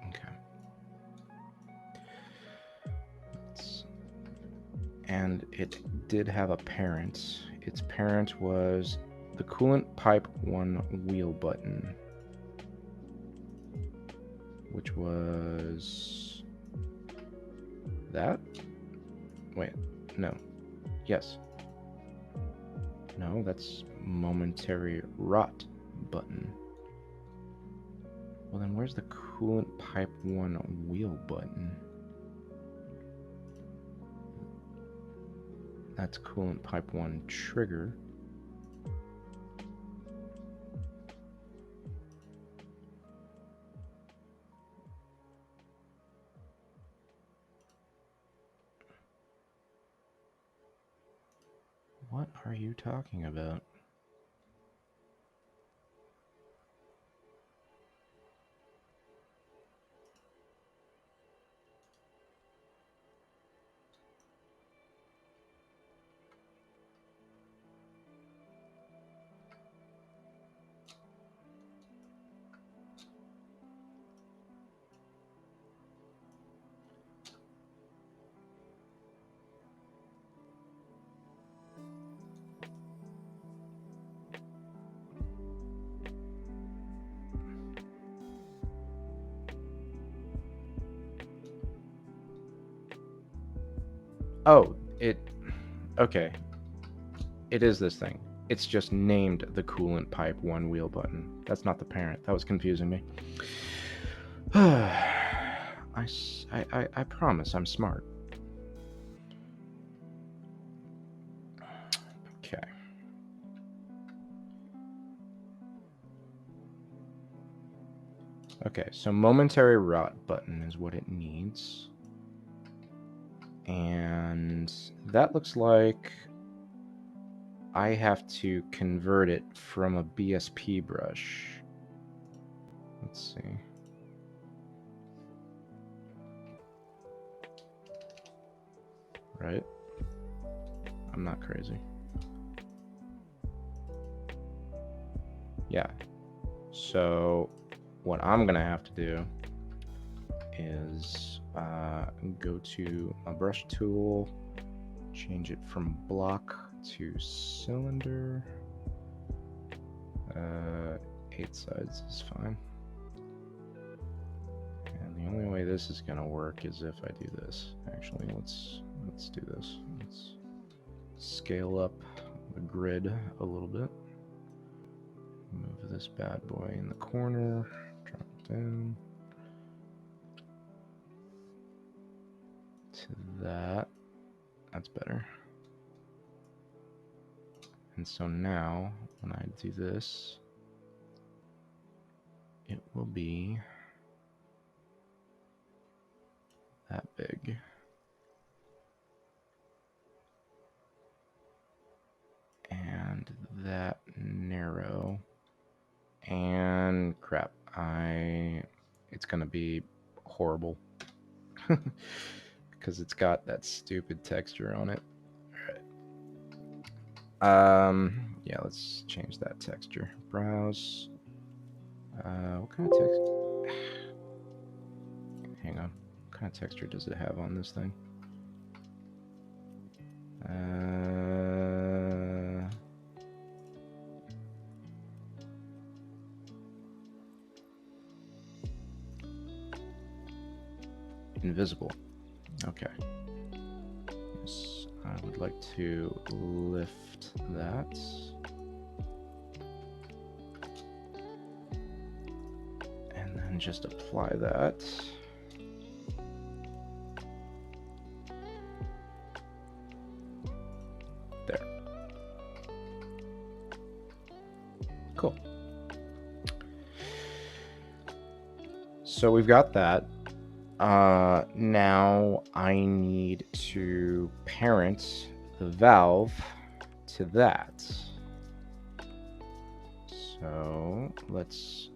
Okay. And it did have a parent. Its parent was the coolant pipe 1 wheel button, which was that? Wait, no. Yes. No, that's momentary rot button. Well, then where's the coolant pipe 1 wheel button? That's coolant pipe 1 trigger. What are you talking about? Oh, okay. It is this thing. It's just named the coolant pipe 1 wheel button. That's not the parent. That was confusing me. I promise I'm smart. Okay. Okay, so momentary rot button is what it needs. And that looks like I have to convert it from a BSP brush. Let's see. right? I'm not crazy. Yeah. So what I'm gonna have to do is go to my brush tool, change it from block to cylinder. 8 sides is fine. And the only way this is gonna work is if I do this. Actually, let's do this. Let's scale up the grid a little bit. Move this bad boy in the corner, drop it down to that. That's better. And so now, when I do this, it will be that big. And that narrow. And crap, it's gonna be horrible because it's got that stupid texture on it. Yeah, let's change that texture. Browse. What kind of text? Hang on. What kind of texture does it have on this thing? Invisible. Okay. Yes, I would like to lift that. And then just apply that. There. Cool. So we've got that. Now I need to parent the valve to that. So let's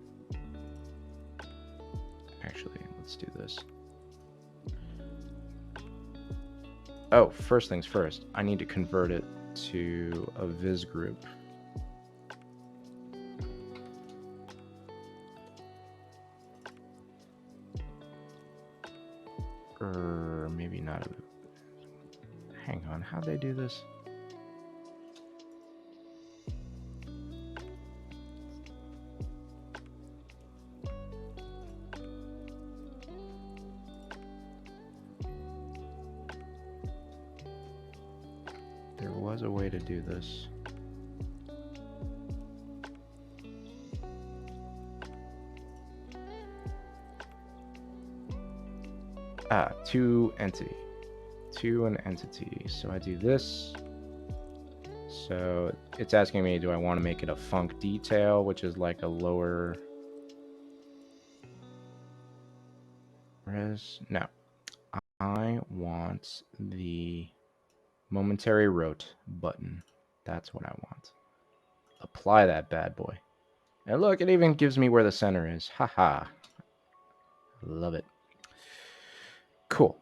do this. Oh, first things first, I need to convert it to a viz group. Or maybe not. Hang on, how'd they do this? There was a way to do this. To an entity. So I do this. So it's asking me, do I want to make it a func detail, which is like a lower res? No. I want the momentary rot button. That's what I want. Apply that bad boy. And look, it even gives me where the center is. Haha. Love it. Cool.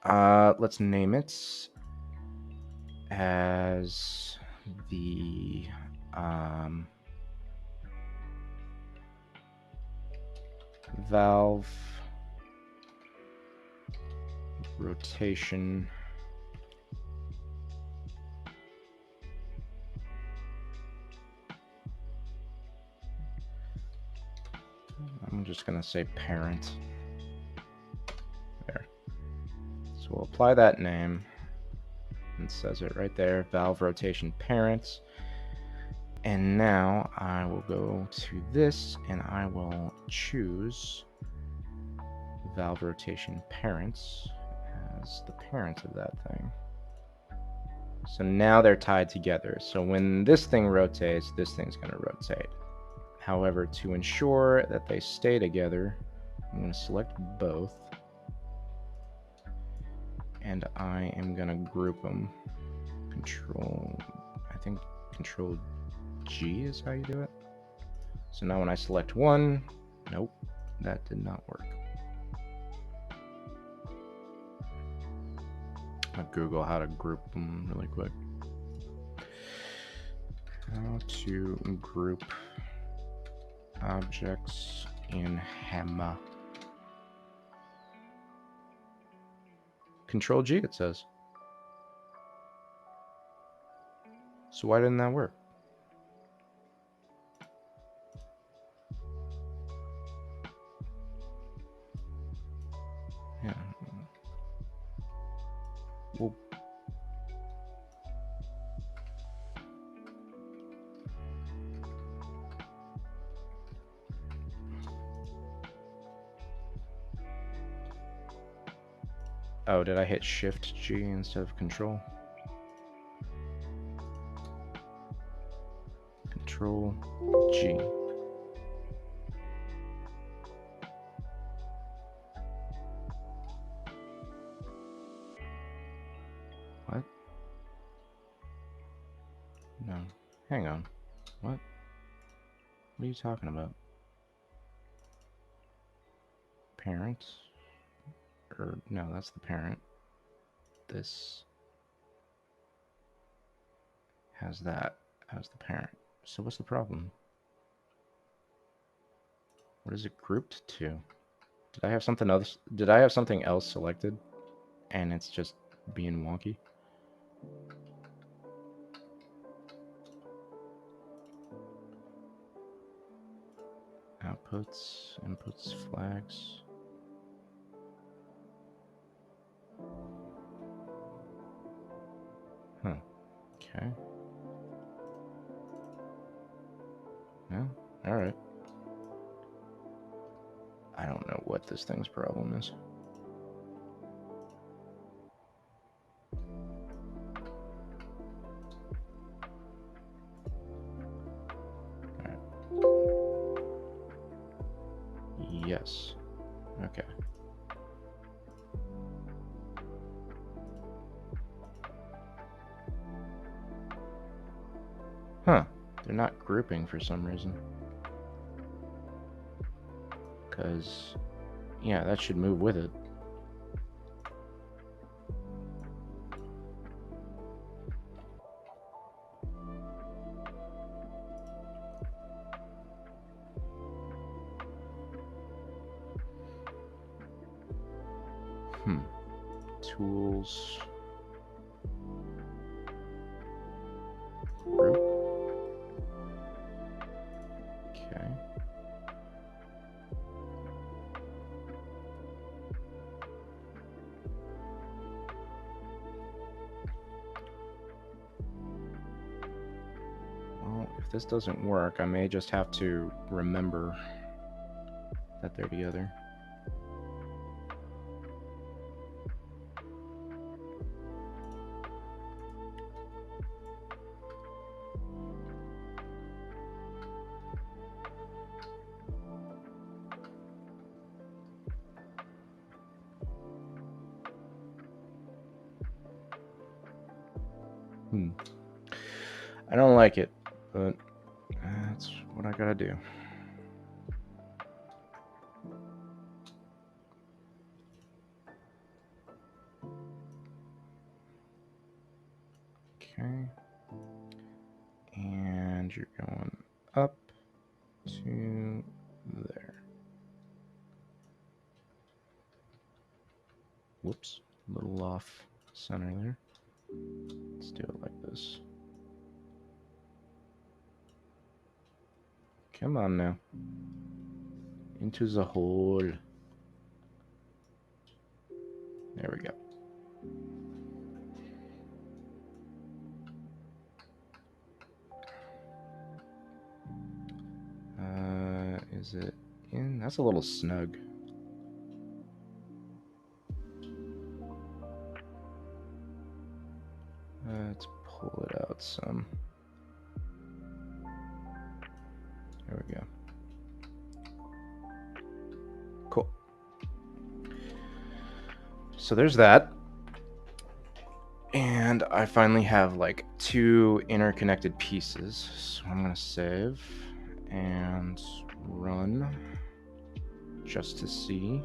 Let's name it as the valve rotation I'm just gonna say parent. There. So we'll apply that name. It says it right there, valve rotation parent. And now I will go to this and I will choose valve rotation parents as the parent of that thing. So now they're tied together. So when this thing rotates, this thing's going to rotate. However, to ensure that they stay together, I'm going to select both. And I am going to group them. Control G is how you do it. So now when I select one, nope, that did not work. I'll Google how to group them really quick. How to group objects in Hammer. Control G, it says. So why didn't that work? Yeah. Well, oh, did I hit Shift G instead of Control? Control G. What? No. Hang on. What? What are you talking about? Parent? Or, no, that's the parent. This has that as the parent. So what's the problem? What is it grouped to? Did I have something else? Did I have something else selected? And it's just being wonky? Outputs, inputs, flags. Huh. Okay. Yeah, alright. I don't know what this thing's problem is. Alright. Yes. Okay. Huh. They're not grouping for some reason. Because, yeah, that should move with it. Tools. Group. Okay. Well, if this doesn't work, I may just have to remember that they're together. I don't like it, but that's what I gotta do. Okay. And you're going up to there. Whoops, a little off center there. Let's do it like this. Come on now. Into the hole. There we go. Is it in? That's a little snug. Let's pull it out some. There we go. Cool. So there's that. And I finally have like 2 interconnected pieces. So I'm gonna save and run just to see.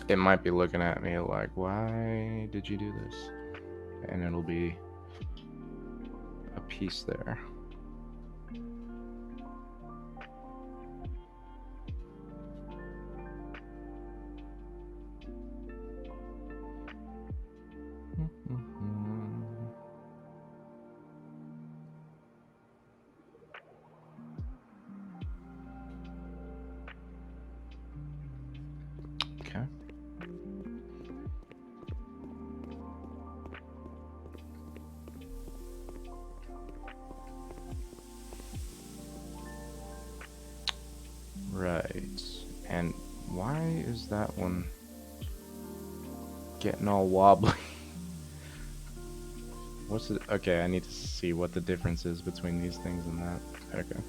it might be looking at me like, why did you do this? And it'll be a piece there. Okay. Right. And why is that one getting all wobbly? What's it? Okay, I need to see what the difference is between these things and that. Okay.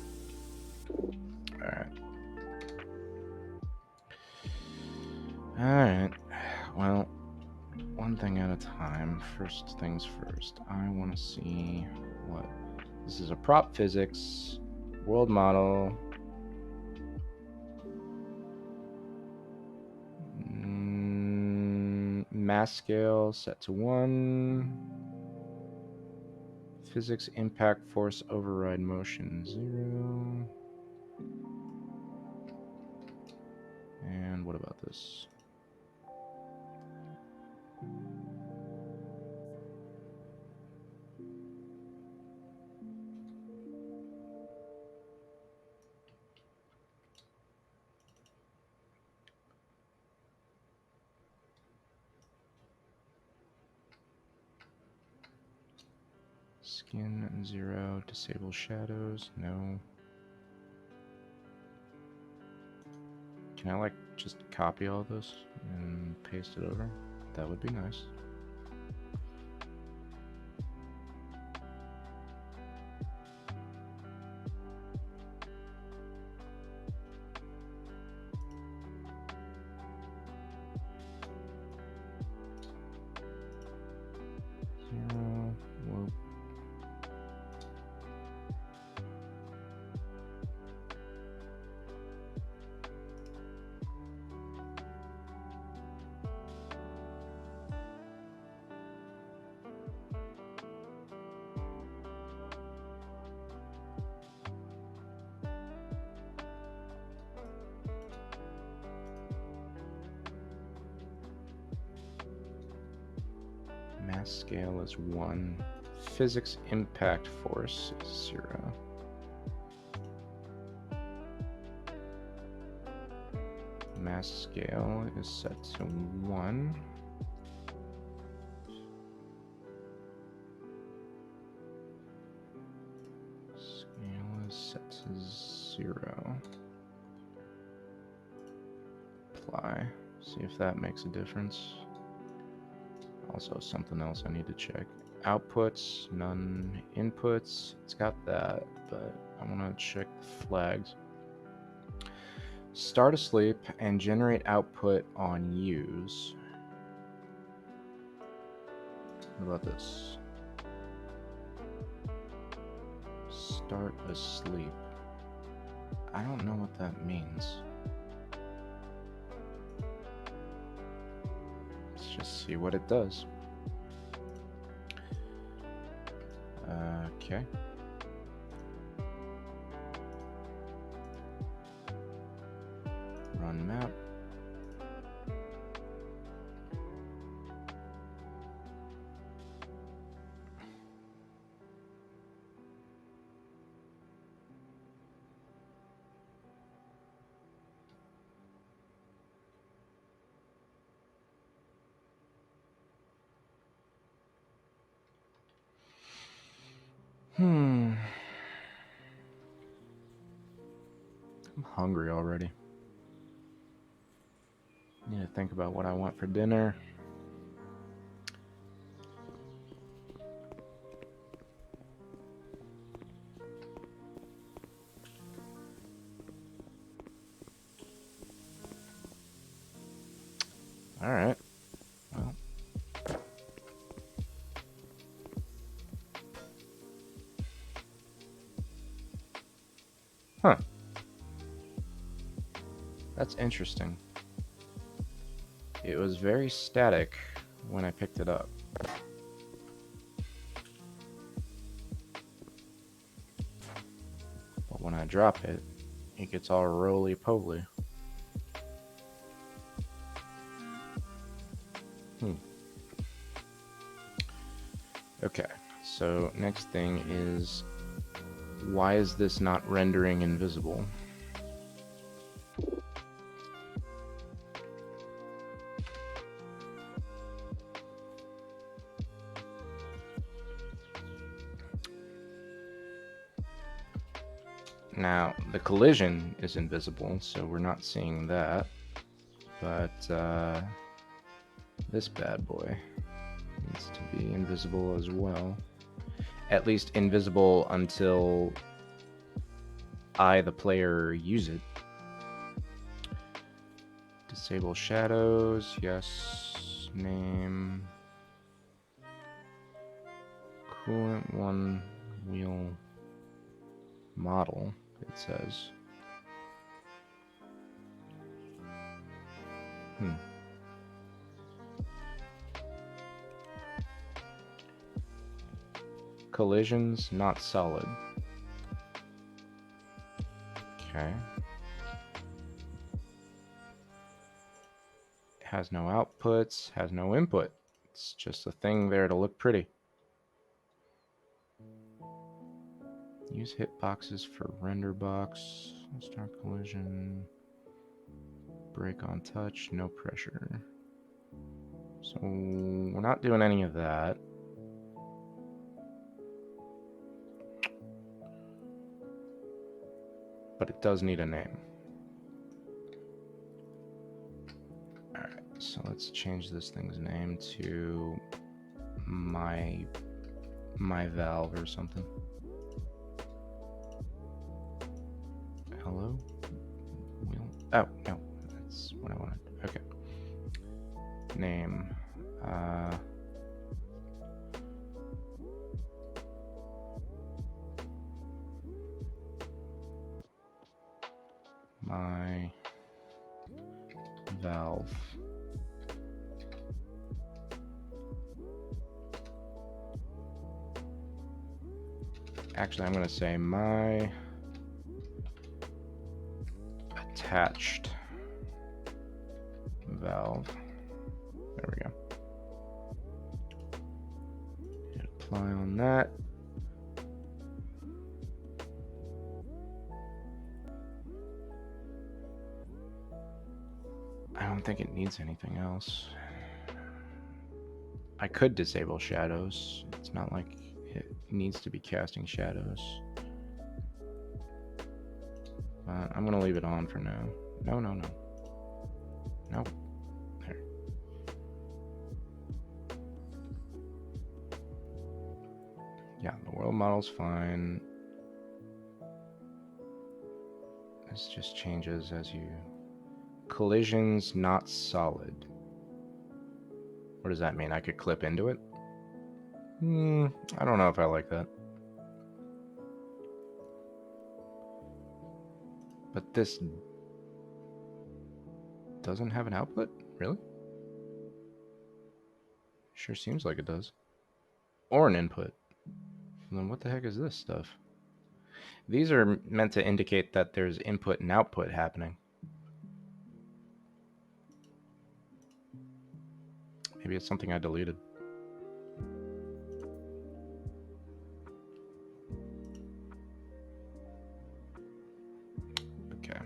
Alright. Alright. Well, one thing at a time. First things first. I want to see what... This is a prop physics world model. Mass scale set to 1. Physics impact force override motion 0. And what about this? Skin 0, disable shadows, no. Can I like just copy all this and paste it over? That would be nice. Zero, whoop. Mass scale is 1. Physics impact force is 0. Mass scale is set to 1. Scale is set to 0. Apply. See if that makes a difference. Also, something else I need to check. Outputs, none. Inputs, it's got that, but I want to check the flags. Start asleep and generate output on use. What about this? Start asleep. I don't know what that means. Let's just see what it does. Okay. Run map. I'm hungry already. Need to think about what I want for dinner. All right. Well. Huh. That's interesting. It was very static when I picked it up. But when I drop it, it gets all roly-poly. Okay, so next thing is, why is this not rendering invisible? Now, the collision is invisible, so we're not seeing that. But this bad boy needs to be invisible as well. At least invisible until I, the player, use it. Disable shadows, yes. Name. Coolant 1 wheel model, it says. Collisions not solid. Okay. Has no outputs, has no input. It's just a thing there to look pretty. Use hitboxes for render box. Start collision. Brake on touch, no pressure. So we're not doing any of that. But it does need a name. Alright, so let's change this thing's name to my valve or something. Hello? Oh, no, that's what I wanted. Okay. Name. My valve. Actually, I'm going to say my attached valve. There we go. Hit apply on that. I don't think it needs anything else. I could disable shadows. It's not like it needs to be casting shadows. I'm gonna leave it on for now. No. Nope. There. Yeah, the world model's fine. This just changes as you... Collisions not solid. What does that mean? I could clip into it? I don't know if I like that. But this doesn't have an output? Really? Sure seems like it does. Or an input. Then what the heck is this stuff? These are meant to indicate that there's input and output happening. Maybe it's something I deleted. Okay.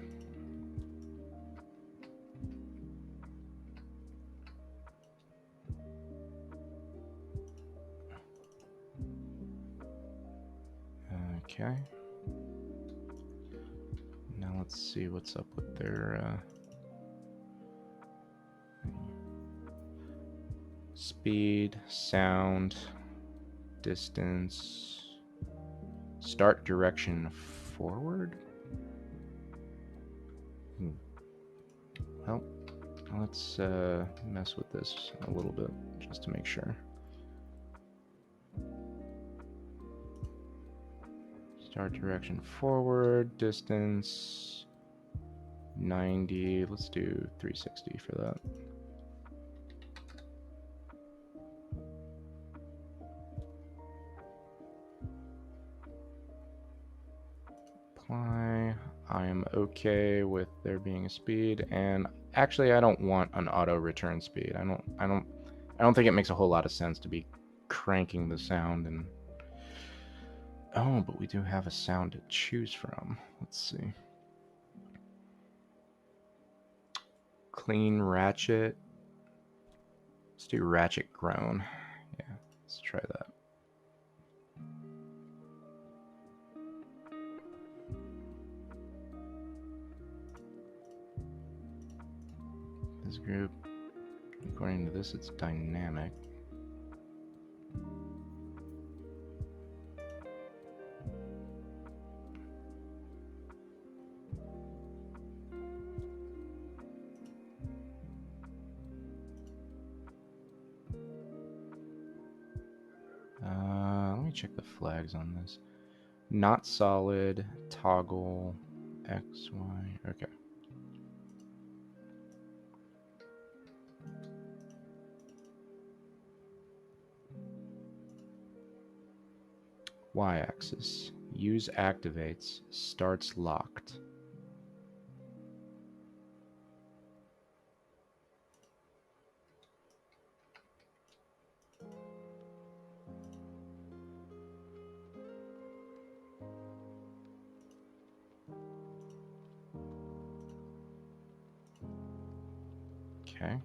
Okay. Now let's see what's up with their speed, sound, distance, start direction forward. Well, let's mess with this a little bit just to make sure. Start direction forward, distance 90. Let's do 360 for that. okay with there being a speed, and actually I don't want an auto return speed. I don't think it makes a whole lot of sense to be cranking the sound and oh, but we do have a sound to choose from. Let's see. Clean ratchet. Let's do ratchet groan. Yeah, let's try that. This group, according to this, it's dynamic. Let me check the flags on this. Not solid, toggle, X, Y, okay. Y-axis, use activates, starts locked. Okay.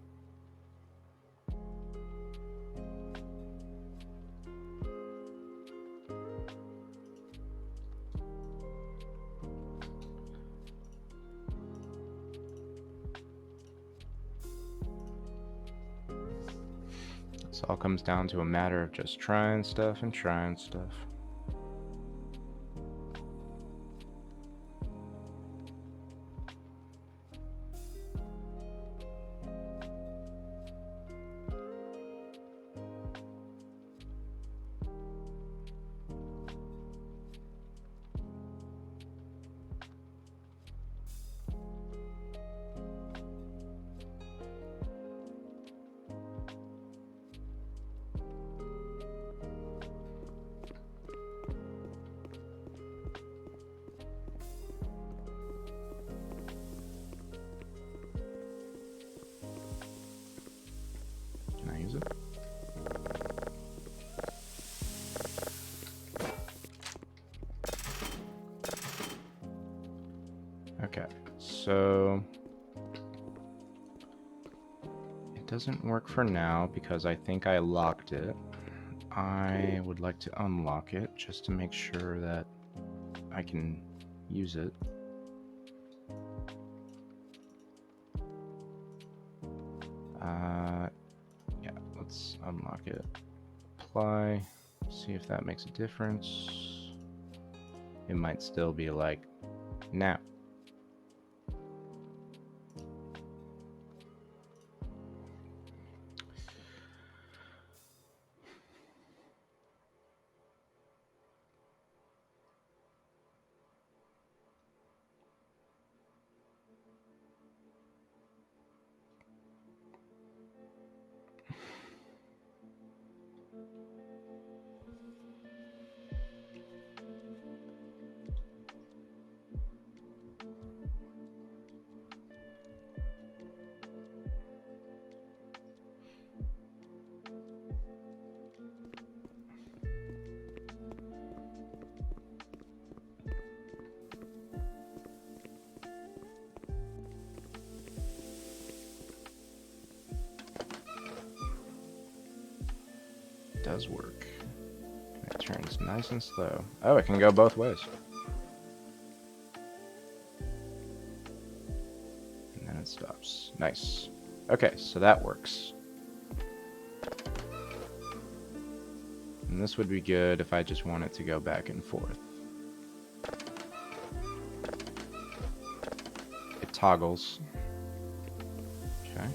This all comes down to a matter of just trying stuff and trying stuff. Can I use it? Okay, so it doesn't work for now because I think I locked it. I would like to unlock it just to make sure that I can use it. Yeah, let's unlock it. Apply, see if that makes a difference. It might still be like, now. Does work. It turns nice and slow. Oh, it can go both ways. And then it stops. Nice. Okay, so that works. And this would be good if I just want it to go back and forth. It toggles. Okay.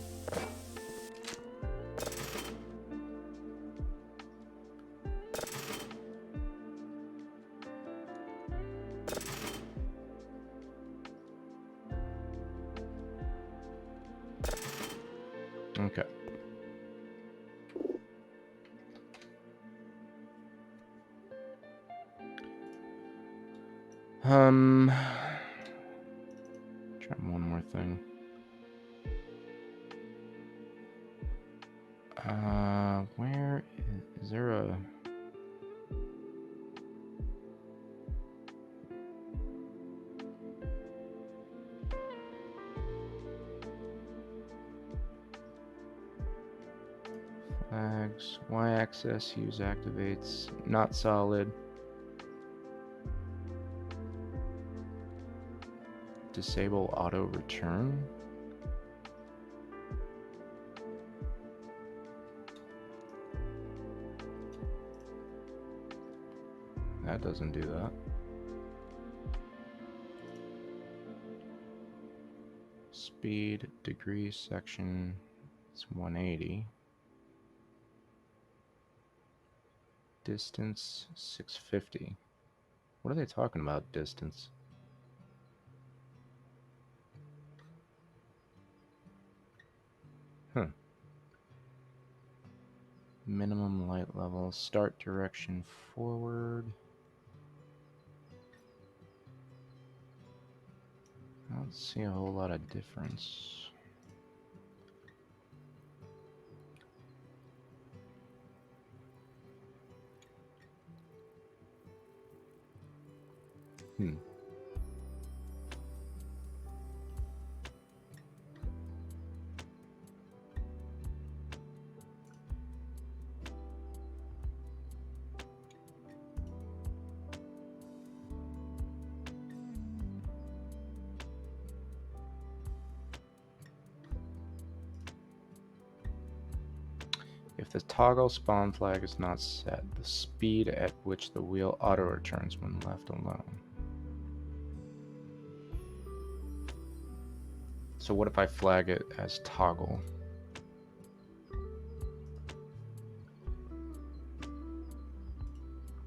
Okay. thing. Where is there a... Flags, y-axis, use activates, not solid. Disable auto return. That doesn't do that. Speed, degree, section, it's 180. Distance, 650. What are they talking about, distance? Huh. Minimum light level, start direction forward. I don't see a whole lot of difference. If the toggle spawn flag is not set, the speed at which the wheel auto returns when left alone. So what if I flag it as toggle?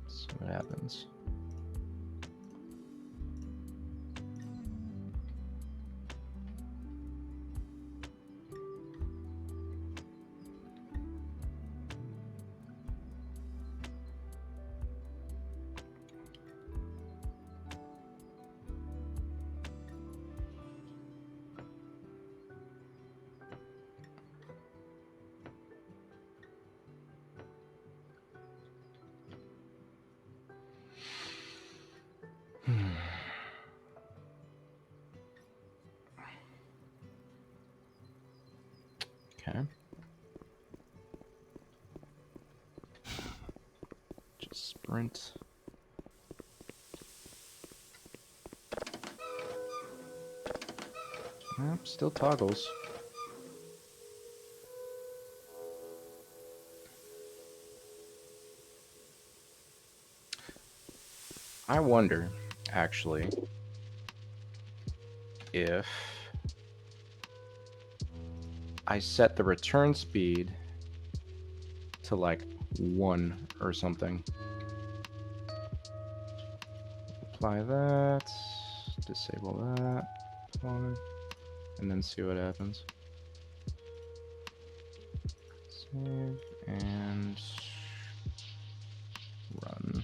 See what happens. Okay. Just sprint. Yep, still toggles. I wonder, actually, if I set the return speed to like 1 or something. Apply that, disable that, and then see what happens. Save and run.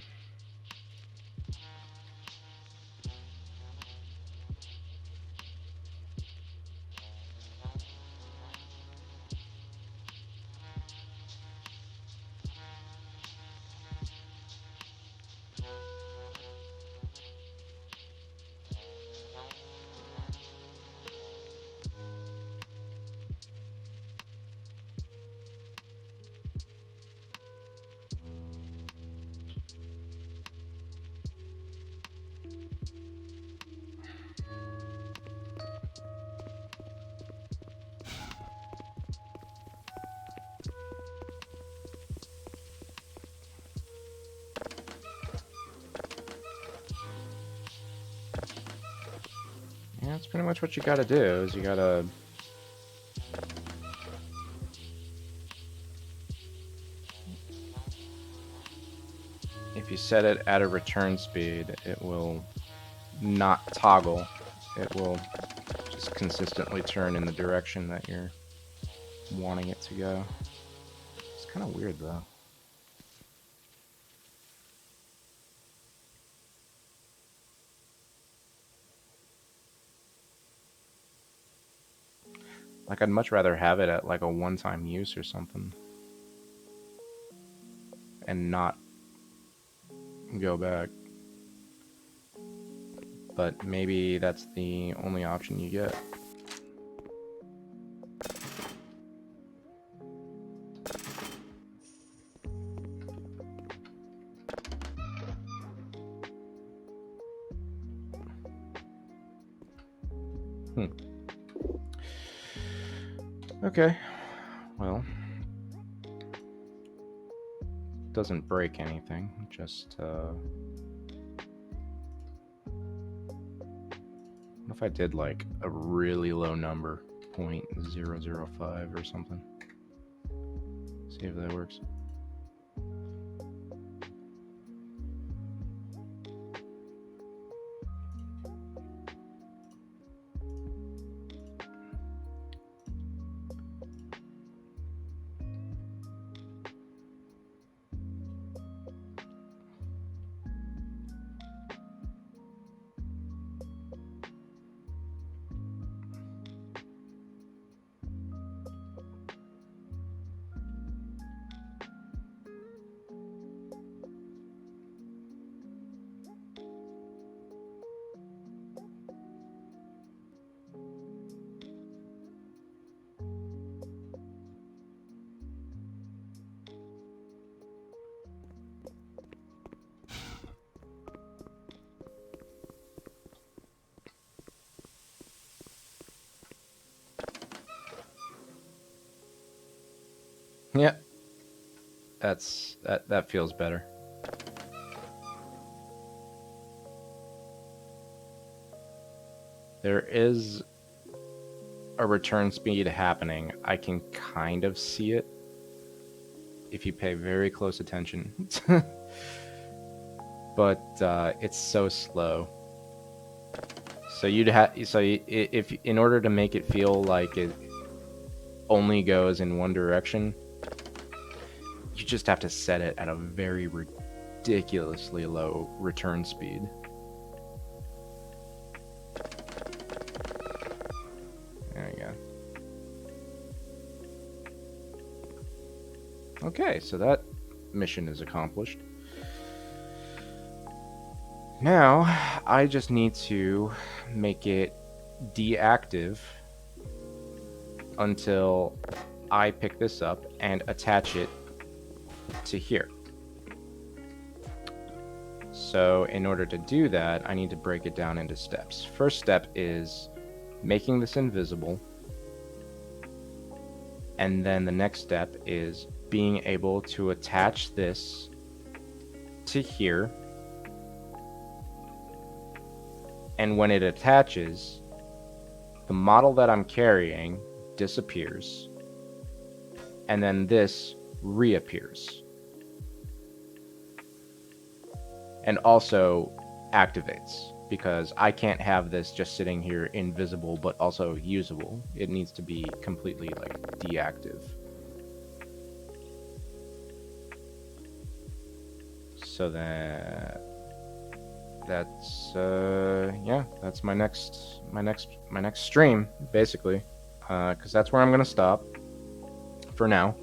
Yeah, that's pretty much what you gotta do, is you gotta... If you set it at a return speed, it will not toggle. It will just consistently turn in the direction that you're wanting it to go. It's kind of weird, though. Like, I'd much rather have it at like a one-time use or something. And not go back. But maybe that's the only option you get. Okay, well, doesn't break anything, just, what if I did, like, a really low number, 0.005 or something? See if that works. Yeah, that feels better. There is a return speed happening. I can kind of see it if you pay very close attention. But it's so slow. So if in order to make it feel like it only goes in one direction, you just have to set it at a very ridiculously low return speed. There you go. Okay, so that mission is accomplished. Now, I just need to make it deactive until I pick this up and attach it to here. So in order to do that, I need to break it down into steps. First step is making this invisible. And then the next step is being able to attach this to here. And when it attaches, the model that I'm carrying disappears. And then this reappears. And also activates, because I can't have this just sitting here invisible but also usable. It needs to be completely like deactive. So that's yeah, that's my next stream basically, because that's where I'm gonna stop for now,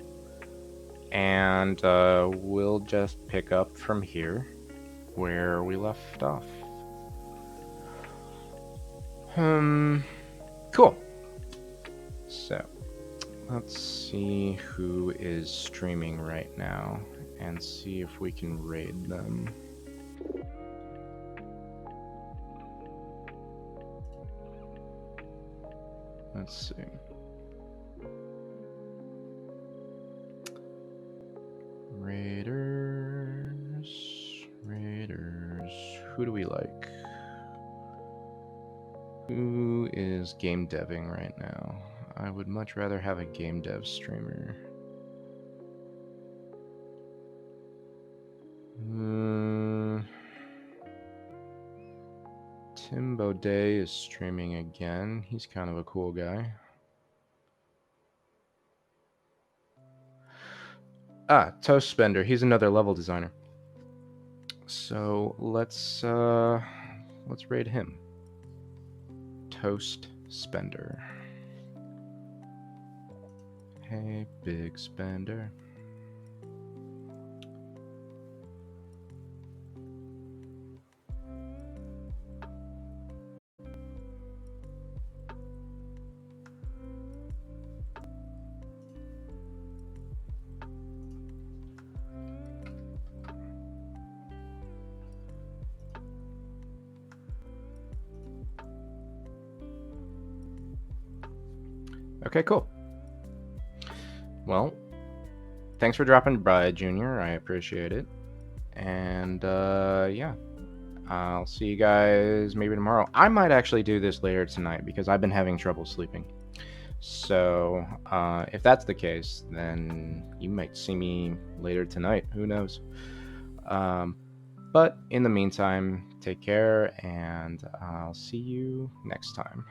and we'll just pick up from here where we left off. Cool. So let's see who is streaming right now and see if we can raid them. Let's see. Raiders. Who do we like? Who is game deving right now? I would much rather have a game dev streamer. Tim Baudet is streaming again. He's kind of a cool guy. Toast Spender. He's another level designer. So let's raid him. Toast Spender. a big spender. Okay, cool. Well, thanks for dropping by, Junior. I appreciate it. And yeah, I'll see you guys maybe tomorrow. I might actually do this later tonight because I've been having trouble sleeping. So if that's the case, then you might see me later tonight. Who knows? Um, but in the meantime, take care, and I'll see you next time.